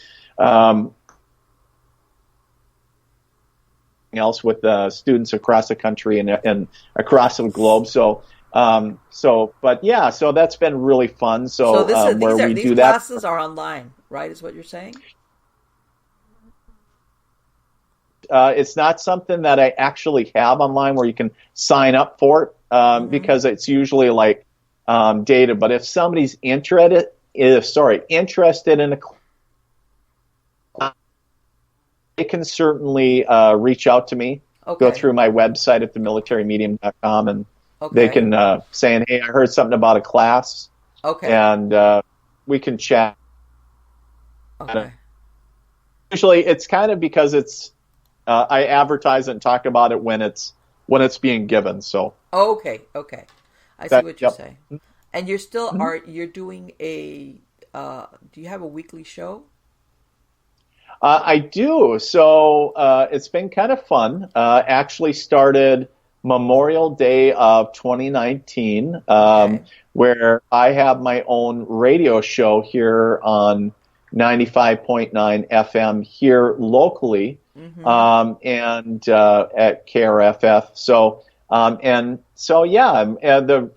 [SPEAKER 2] else with students across the country and across the globe. So that's been really fun. So these
[SPEAKER 1] classes are online, right? Is what you're saying?
[SPEAKER 2] It's not something that I actually have online where you can sign up for it because it's usually like data. But if somebody's interested in a class, they can certainly reach out to me. Okay. Go through my website at themilitarymedium.com, and they can say, "Hey, I heard something about a class." Okay. And we can chat. Okay. Usually, it's kind of because it's I advertise it and talk about it when it's being given. So. Okay.
[SPEAKER 1] I see what you're saying. And you're still you're doing a. Do you have a weekly show?
[SPEAKER 2] I do. So it's been kind of fun. Actually started Memorial Day of 2019, where I have my own radio show here on 95.9 FM here locally, and at KRFF.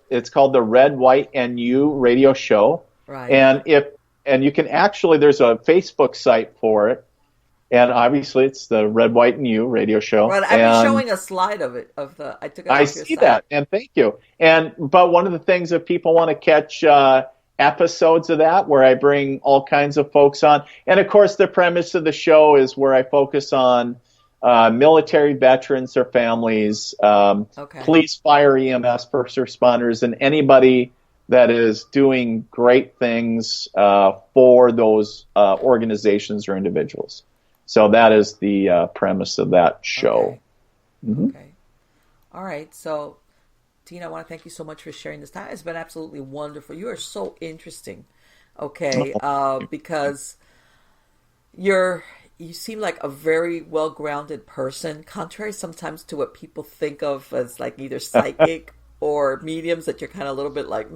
[SPEAKER 2] It's called the Red, White, and You radio show. Right. And you can actually, there's a Facebook site for it. And obviously, it's the Red, White, and You radio show.
[SPEAKER 1] Well, I've been showing a slide of it. I
[SPEAKER 2] see that, and thank you. But one of the things, if people want to catch episodes of that, where I bring all kinds of folks on, and of course, the premise of the show is where I focus on military veterans, their families, police, fire, EMS, first responders, and anybody that is doing great things for those organizations or individuals. So that is the premise of that show.
[SPEAKER 1] Okay. All right. So, Dean, I want to thank you so much for sharing this time. It's been absolutely wonderful. You are so interesting. Okay. Because you seem like a very well-grounded person, contrary sometimes to what people think of as like either psychic or mediums, that you're kind of a little bit like,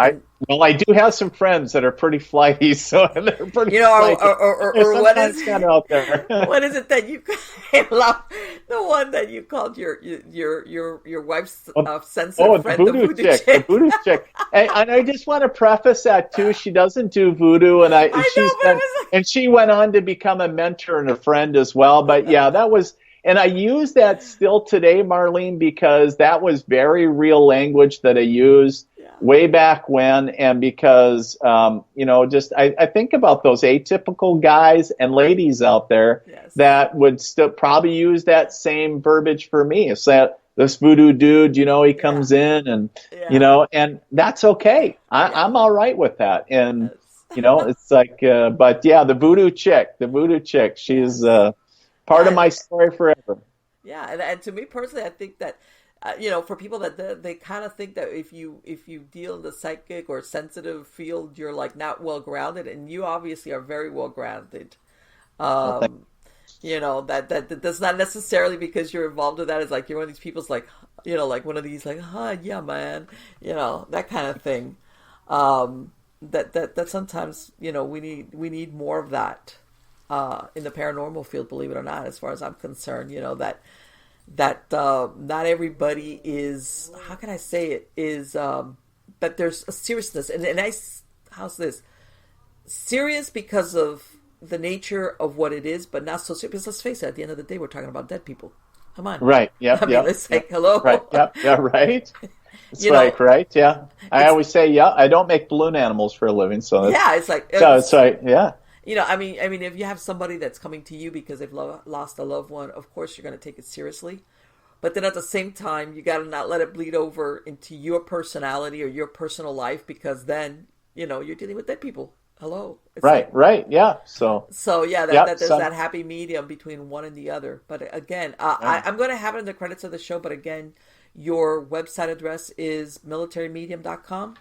[SPEAKER 1] I
[SPEAKER 2] do have some friends that are pretty flighty, so they're pretty
[SPEAKER 1] or what is
[SPEAKER 2] kind of out there.
[SPEAKER 1] What is it that you love? The one that you called your wife's sensitive friend, the voodoo chick. The voodoo chick.
[SPEAKER 2] And I just want to preface that too. She doesn't do voodoo, and she went on to become a mentor and a friend as well. But yeah, that was. And I use that still today, Marlene, because that was very real language that I used way back when. And because, I think about those atypical guys and ladies out there that would still probably use that same verbiage for me. It's that this voodoo dude, he comes in and, and that's okay. I'm all right with that. And, it's like, but yeah, the voodoo chick, she's, part of my story forever.
[SPEAKER 1] Yeah, and to me personally, I think that for people that they kind of think that if you deal in the psychic or sensitive field, you're like not well grounded, and you obviously are very well grounded. That that's not necessarily because you're involved with that. It's like you're one of these people's like like one of these like yeah man, that kind of thing. That sometimes we need more of that. In the paranormal field, believe it or not, as far as I'm concerned, that not everybody is, how can I say it, is that there's a seriousness. And how's this? Serious because of the nature of what it is, but not so serious. Because let's face it, at the end of the day, we're talking about dead people. Come on.
[SPEAKER 2] Right. Yeah.
[SPEAKER 1] It's like, hello.
[SPEAKER 2] Right. Yeah. Right. That's right, right? Yeah. I
[SPEAKER 1] it's,
[SPEAKER 2] always say, yeah, I don't make balloon animals for a living, so
[SPEAKER 1] yeah, it's like,
[SPEAKER 2] that's right. Yeah.
[SPEAKER 1] I mean, if you have somebody that's coming to you because they've lost a loved one, of course you're going to take it seriously. But then at the same time, you got to not let it bleed over into your personality or your personal life, because then, you're dealing with dead people. Hello. It's
[SPEAKER 2] Right,
[SPEAKER 1] like,
[SPEAKER 2] right. Yeah.
[SPEAKER 1] so yeah,
[SPEAKER 2] Yep.
[SPEAKER 1] that there's that happy medium between one and the other. But again,
[SPEAKER 2] Right.
[SPEAKER 1] I'm going to have it in the credits of the show. But again, your website address is militarymedium.com.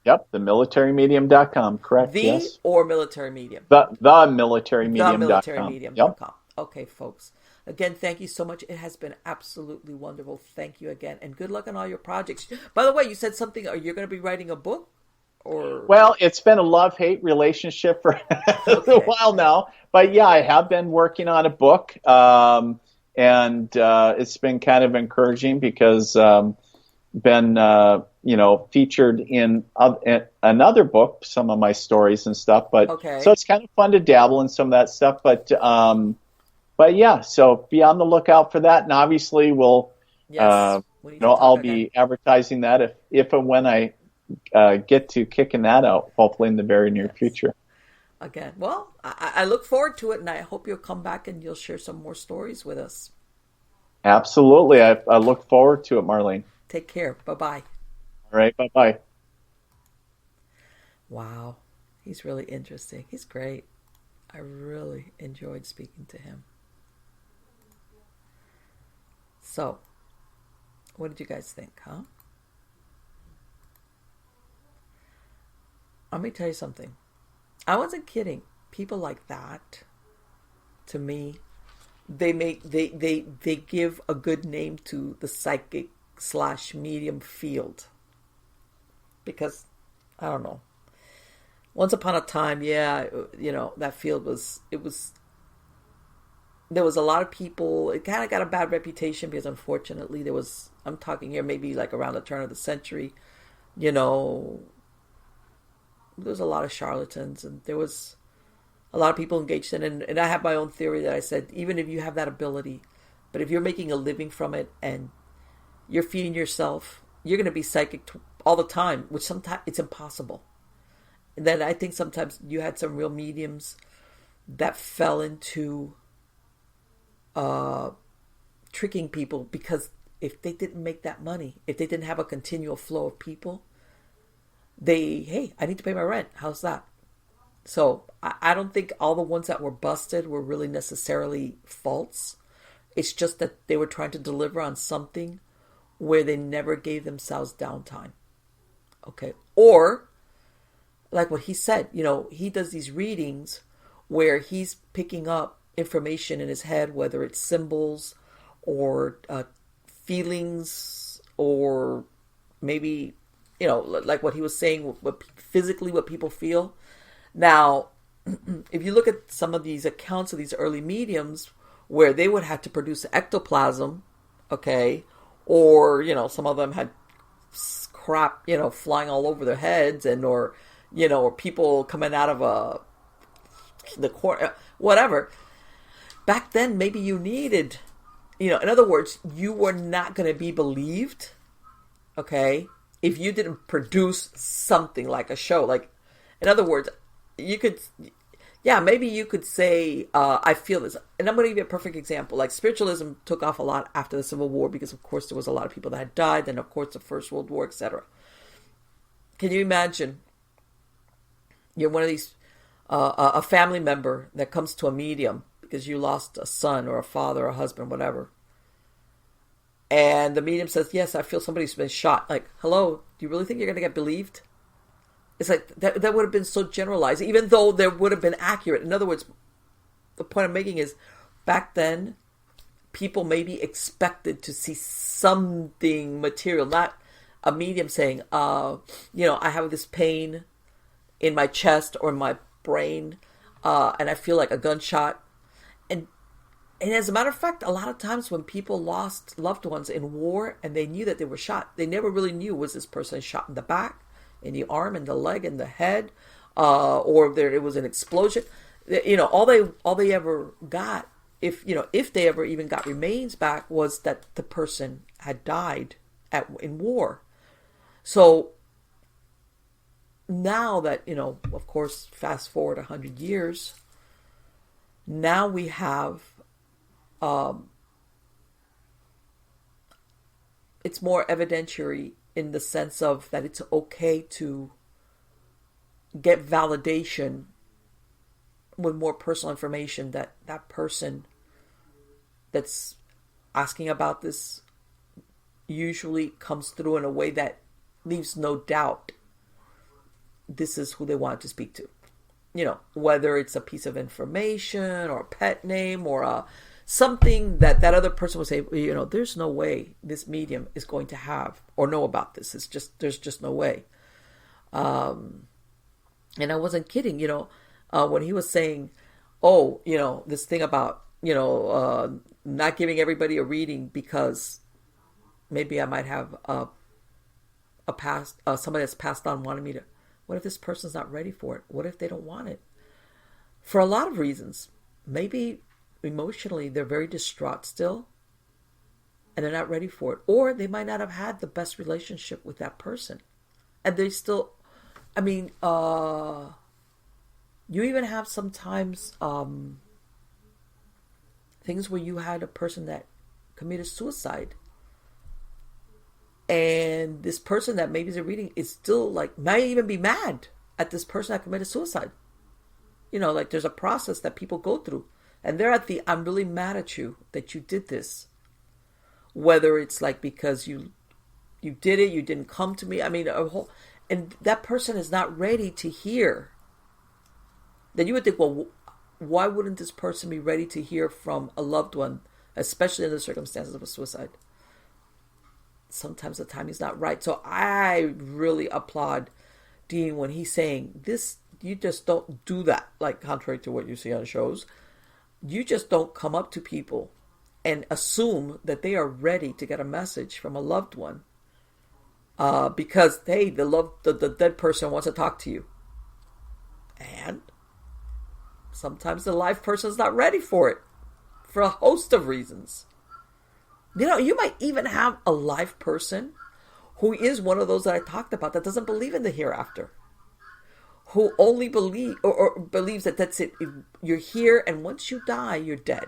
[SPEAKER 2] Yep. TheMilitaryMedium.com. Correct.
[SPEAKER 1] The
[SPEAKER 2] Yes.
[SPEAKER 1] or military medium.
[SPEAKER 2] TheMilitaryMedium.com. Yep.
[SPEAKER 1] ThemilitaryMedium.com. Okay, folks. Again, thank you so much. It has been absolutely wonderful. Thank you again. And good luck on all your projects. By the way, you said something. Are you going to be writing a book? Or
[SPEAKER 2] Well, it's been a love-hate relationship for a while now. But yeah, I have been working on a book. And it's been kind of encouraging because been featured in another book, some of my stories and stuff. But so it's kind of fun to dabble in some of that stuff. But yeah, so be on the lookout for that. And obviously, I'll be advertising that if and when I get to kicking that out, hopefully in the very near future.
[SPEAKER 1] Again, well, I look forward to it, and I hope you'll come back and you'll share some more stories with us.
[SPEAKER 2] Absolutely. I look forward to it, Marlene.
[SPEAKER 1] Take care. Bye-bye.
[SPEAKER 2] All right. Bye-bye.
[SPEAKER 1] Wow. He's really interesting. He's great. I really enjoyed speaking to him. So, what did you guys think, huh? Let me tell you something. I wasn't kidding. People like that, to me, they give a good name to the psychic / medium field. Because, I don't know. Once upon a time, that field there was a lot of people. It kind of got a bad reputation because unfortunately I'm talking here maybe like around the turn of the century, there was a lot of charlatans, and there was a lot of people engaged in it. And I have my own theory that I said, even if you have that ability, but if you're making a living from it and you're feeding yourself, you're going to be psychic all the time, which sometimes it's impossible. And then I think sometimes you had some real mediums that fell into tricking people, because if they didn't make that money, if they didn't have a continual flow of people, hey, I need to pay my rent. How's that? So I don't think all the ones that were busted were really necessarily false. It's just that they were trying to deliver on something where they never gave themselves downtime. Okay. Or, like what he said, he does these readings where he's picking up information in his head, whether it's symbols or feelings, or maybe, like what he was saying, what people feel. Now, if you look at some of these accounts of these early mediums where they would have to produce ectoplasm, okay, or, some of them had crap, flying all over their heads, or people coming out of the court, whatever. Back then, maybe you needed, in other words, you were not going to be believed, okay, if you didn't produce something like a show. Like, in other words, maybe you could say, I feel this. And I'm going to give you a perfect example. Like, spiritualism took off a lot after the Civil War because, of course, there was a lot of people that had died. Then, of course, the First World War, etc. Can you imagine you're one of these, a family member that comes to a medium because you lost a son or a father or a husband, whatever. And the medium says, yes, I feel somebody's been shot. Like, hello, do you really think you're going to get believed? It's like, that would have been so generalized, even though there would have been accurate. In other words, the point I'm making is, back then, people may be expected to see something material, not a medium saying, I have this pain in my chest or in my brain, and I feel like a gunshot. And as a matter of fact, a lot of times when people lost loved ones in war and they knew that they were shot, they never really knew, was this person shot in the back, in the arm, in the leg, in the head, or it was an explosion. All they ever got, if they ever even got remains back, was that the person had died in war. So now that, of course, fast forward 100 years, now we have, it's more evidentiary in the sense of that it's okay to get validation with more personal information, that that person that's asking about this usually comes through in a way that leaves no doubt this is who they want to speak to. Whether it's a piece of information or a pet name or something that other person would say, there's no way this medium is going to have or know about this. There's just no way. And I wasn't kidding, when he was saying, this thing about, not giving everybody a reading because maybe I might have a past, somebody that's passed on wanted me to. What if this person's not ready for it? What if they don't want it? For a lot of reasons. Maybe emotionally they're very distraught still and they're not ready for it. Or they might not have had the best relationship with that person. And they still, you even have sometimes things where you had a person that committed suicide. And this person that maybe is reading is still might even be mad at this person that committed suicide. There's a process that people go through. And they're at the, I'm really mad at you that you did this. Whether it's because you did it, you didn't come to me. And that person is not ready to hear. Then you would think, well, why wouldn't this person be ready to hear from a loved one, especially in the circumstances of a suicide? Sometimes the timing is not right. So I really applaud Dean when he's saying this. You just don't do that, contrary to what you see on shows. You just don't come up to people and assume that they are ready to get a message from a loved one because, hey, the dead person wants to talk to you. And sometimes the live person is not ready for it for a host of reasons. You might even have a live person who is one of those that I talked about that doesn't believe in the hereafter. Who only believes that that's it. You're here and once you die, you're dead.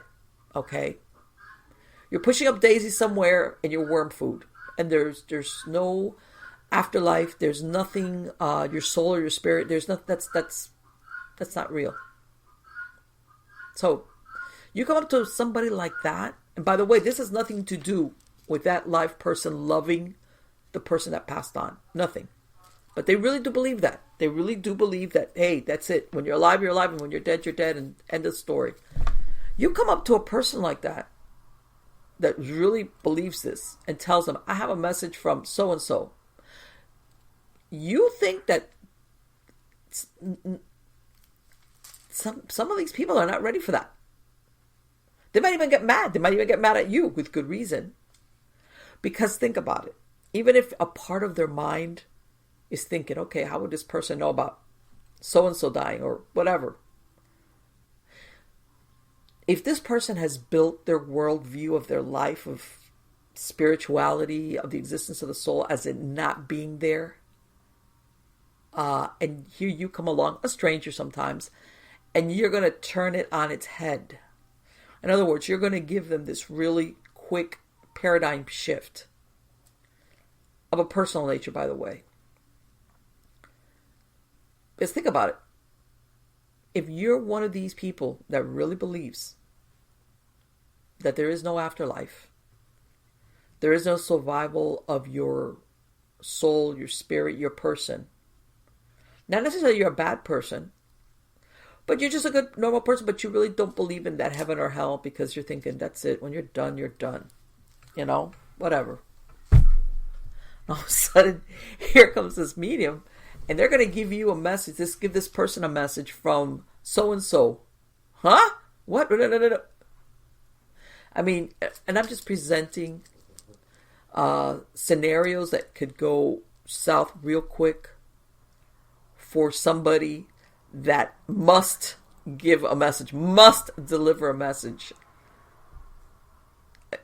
[SPEAKER 1] Okay? You're pushing up daisies somewhere and you're worm food. And there's no afterlife. There's nothing, your soul or your spirit. There's nothing, that's not real. So, you come up to somebody like that. And by the way, this has nothing to do with that live person loving the person that passed on. Nothing. But they really do believe that. They really do believe that, hey, that's it. When you're alive, and when you're dead, and end of story. You come up to a person like that really believes this and tells them, I have a message from so-and-so. You think that some of these people are not ready for that. They might even get mad. They might even get mad at you with good reason. Because think about it. Even if a part of their mind is thinking, okay, how would this person know about so-and-so dying or whatever? If this person has built their worldview of their life, of spirituality, of the existence of the soul as it not being there, and here you come along, a stranger sometimes, and you're going to turn it on its head. In other words, you're going to give them this really quick paradigm shift of a personal nature, by the way. Because think about it. If you're one of these people that really believes that there is no afterlife, there is no survival of your soul, your spirit, your person, not necessarily you're a bad person, but you're just a good, normal person, but you really don't believe in that heaven or hell because you're thinking, that's it. When you're done, you're done. Whatever. All of a sudden, here comes this medium, and they're going to give you a message. Give this person a message from so-and-so. Huh? What? No. And I'm just presenting scenarios that could go south real quick for somebody that must give a message, must deliver a message.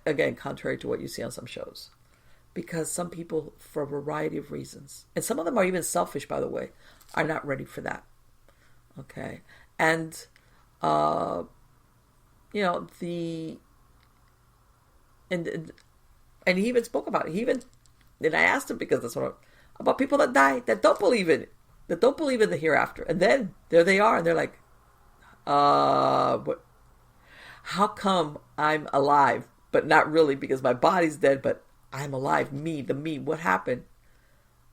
[SPEAKER 1] Again, contrary to what you see on some shows. Because some people, for a variety of reasons, and some of them are even selfish, by the way, are not ready for that. Okay. And, you know, and he even spoke about it. And I asked him, because that's what about people that die, that don't believe in it, that don't believe in the hereafter. And then there they are, and they're like, what? How come I'm alive, but not really, because my body's dead, but I'm alive, me, the me. What happened?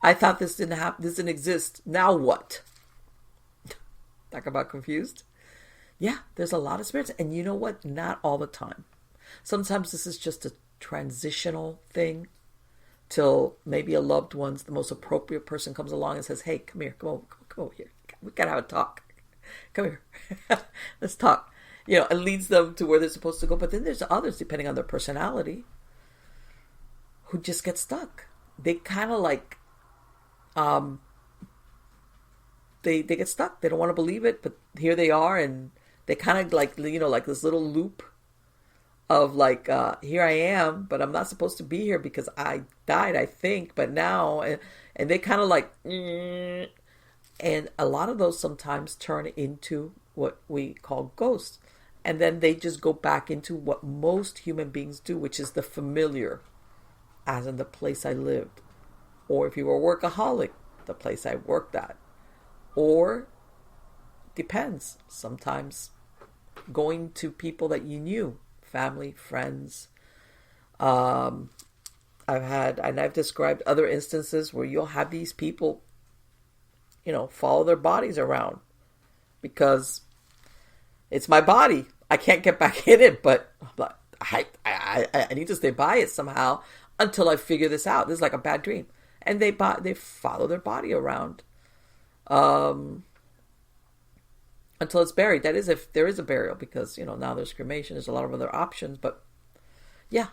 [SPEAKER 1] I thought this didn't happen. This didn't exist. Now what? Talk about confused. Yeah, there's a lot of spirits. And you know what? Not all the time. Sometimes this is just a transitional thing till maybe a loved one's, the most appropriate person comes along and says, hey, come here, come over here. We got to have a talk. Come here. Let's talk. You know, it leads them to where they're supposed to go. But then there's others, depending on their personality, who just get stuck. They kind of like, they get stuck. They don't want to believe it, but here they are, and they kind of like, you know, like this little loop of like, here I am, but I'm not supposed to be here because I died, I think, but now, and they kind of like, and a lot of those sometimes turn into what we call ghosts. And then they just go back into what most human beings do, which is the familiar, as in the place I lived. Or if you were a workaholic, the place I worked at. Or, depends, sometimes going to people that you knew, family, friends. I've described other instances where you'll have these people, you know, follow their bodies around because it's my body. I can't get back in it, but I need to stay by it somehow until I figure this out. This is like a bad dream. And they follow their body around until it's buried. That is, if there is a burial, because, you know, now there's cremation. There's a lot of other options. But yeah,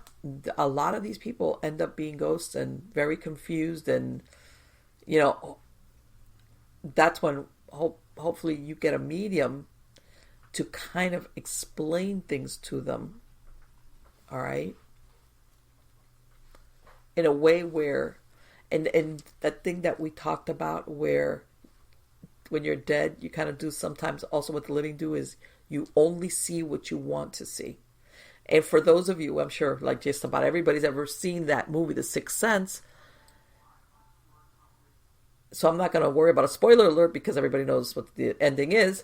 [SPEAKER 1] a lot of these people end up being ghosts and very confused. And, you know, that's when hopefully you get a medium to kind of explain things to them, all right, in a way where, and that thing that we talked about where when you're dead, you kind of do sometimes also what the living do is you only see what you want to see. And for those of you, I'm sure like just about everybody's ever seen that movie, The Sixth Sense. So I'm not going to worry about a spoiler alert because everybody knows what the ending is.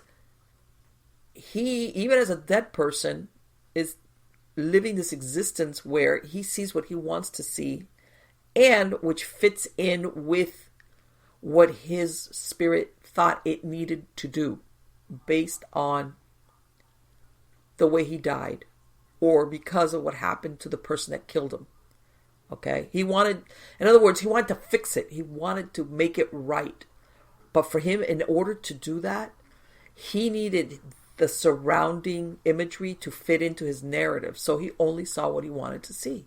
[SPEAKER 1] He, even as a dead person, is living this existence where he sees what he wants to see and which fits in with what his spirit thought it needed to do based on the way he died or because of what happened to the person that killed him. Okay? He wanted, in other words, he wanted to fix it. He wanted to make it right. But for him, in order to do that, he needed the surrounding imagery to fit into his narrative. So he only saw what he wanted to see.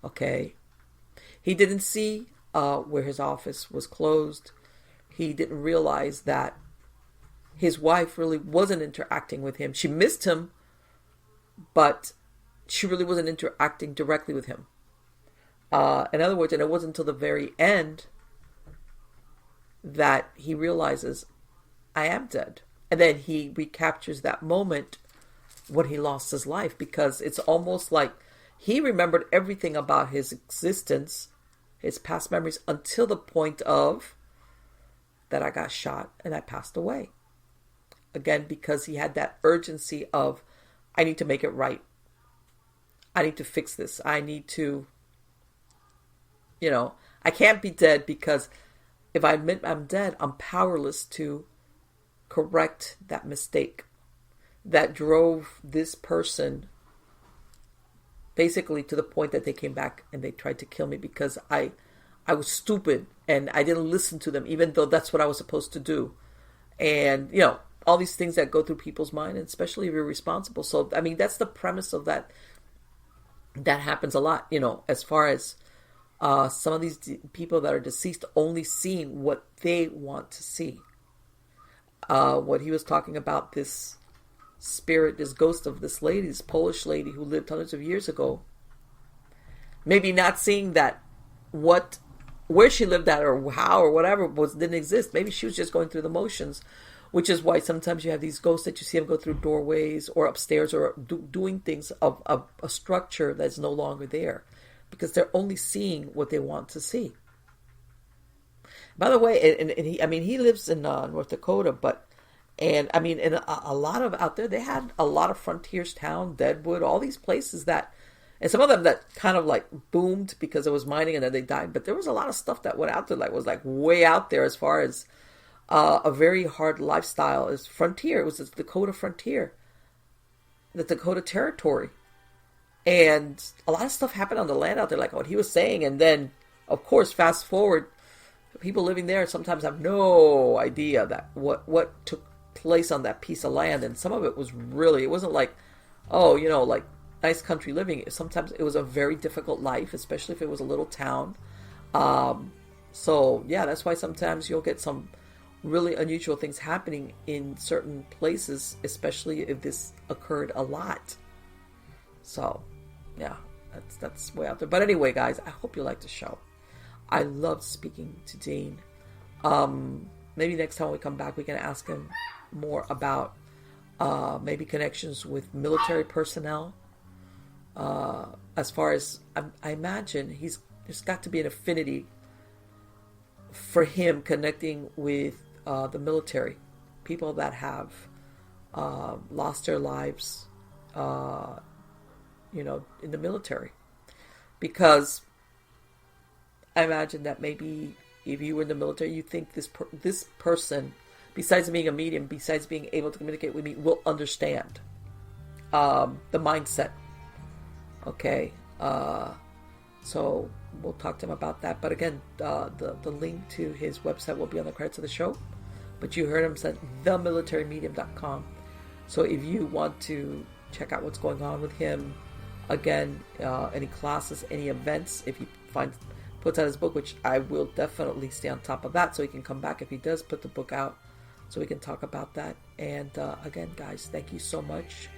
[SPEAKER 1] Okay? He didn't see where his office was closed. He didn't realize that his wife really wasn't interacting with him. She missed him, but she really wasn't interacting directly with him. In other words, and it wasn't until the very end that he realizes, I am dead. And then he recaptures that moment when he lost his life, because it's almost like he remembered everything about his existence, his past memories, until the point of that I got shot and I passed away. Again, because he had that urgency of, I need to make it right. I need to fix this. I need to, you know, I can't be dead, because if I admit I'm dead, I'm powerless to correct that mistake that drove this person basically to the point that they came back and they tried to kill me because I was stupid and I didn't listen to them, even though that's what I was supposed to do. And, you know, all these things that go through people's mind, and especially if you're responsible. So, I mean, that's the premise of that. That happens a lot, you know, as far as some of these people that are deceased only seeing what they want to see. What he was talking about, this spirit, this ghost of this lady, this Polish lady who lived hundreds of years ago, maybe not seeing that where she lived at or how or whatever didn't exist. Maybe she was just going through the motions, which is why sometimes you have these ghosts that you see them go through doorways or upstairs or doing things of a structure that's no longer there, because they're only seeing what they want to see. By the way, and he lives in North Dakota, and a lot of out there, they had a lot of frontiers town, Deadwood, all these places that, and some of them that kind of like boomed because it was mining and then they died. But there was a lot of stuff that went out there, was like way out there as far as a very hard lifestyle. Is frontier. It was the Dakota frontier, the Dakota territory, and a lot of stuff happened on the land out there, like what he was saying. And then, of course, fast forward, people living there sometimes have no idea that what took place on that piece of land, and some of it was really, it wasn't like, like nice country living. Sometimes it was a very difficult life, especially if it was a little town. So yeah, that's why sometimes you'll get some really unusual things happening in certain places, especially if this occurred a lot. So yeah, that's way out there. But anyway, guys, I hope you liked the show. I loved speaking to Dean. Maybe next time we come back, we can ask him more about maybe connections with military personnel. As far as I imagine, there's got to be an affinity for him connecting with the military, people that have lost their lives, in the military, because I imagine that maybe if you were in the military, you think this person, besides being a medium, besides being able to communicate with me, will understand the mindset. Okay, so we'll talk to him about that. But again, the link to his website will be on the credits of the show. But you heard him say themilitarymedium.com. So if you want to check out what's going on with him, again, any classes, any events, if he puts out his book, which I will definitely stay on top of that, so he can come back if he does put the book out, so we can talk about that. And again, guys, thank you so much.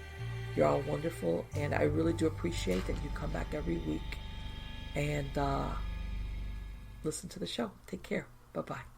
[SPEAKER 1] You're all wonderful, and I really do appreciate that you come back every week and listen to the show. Take care. Bye-bye.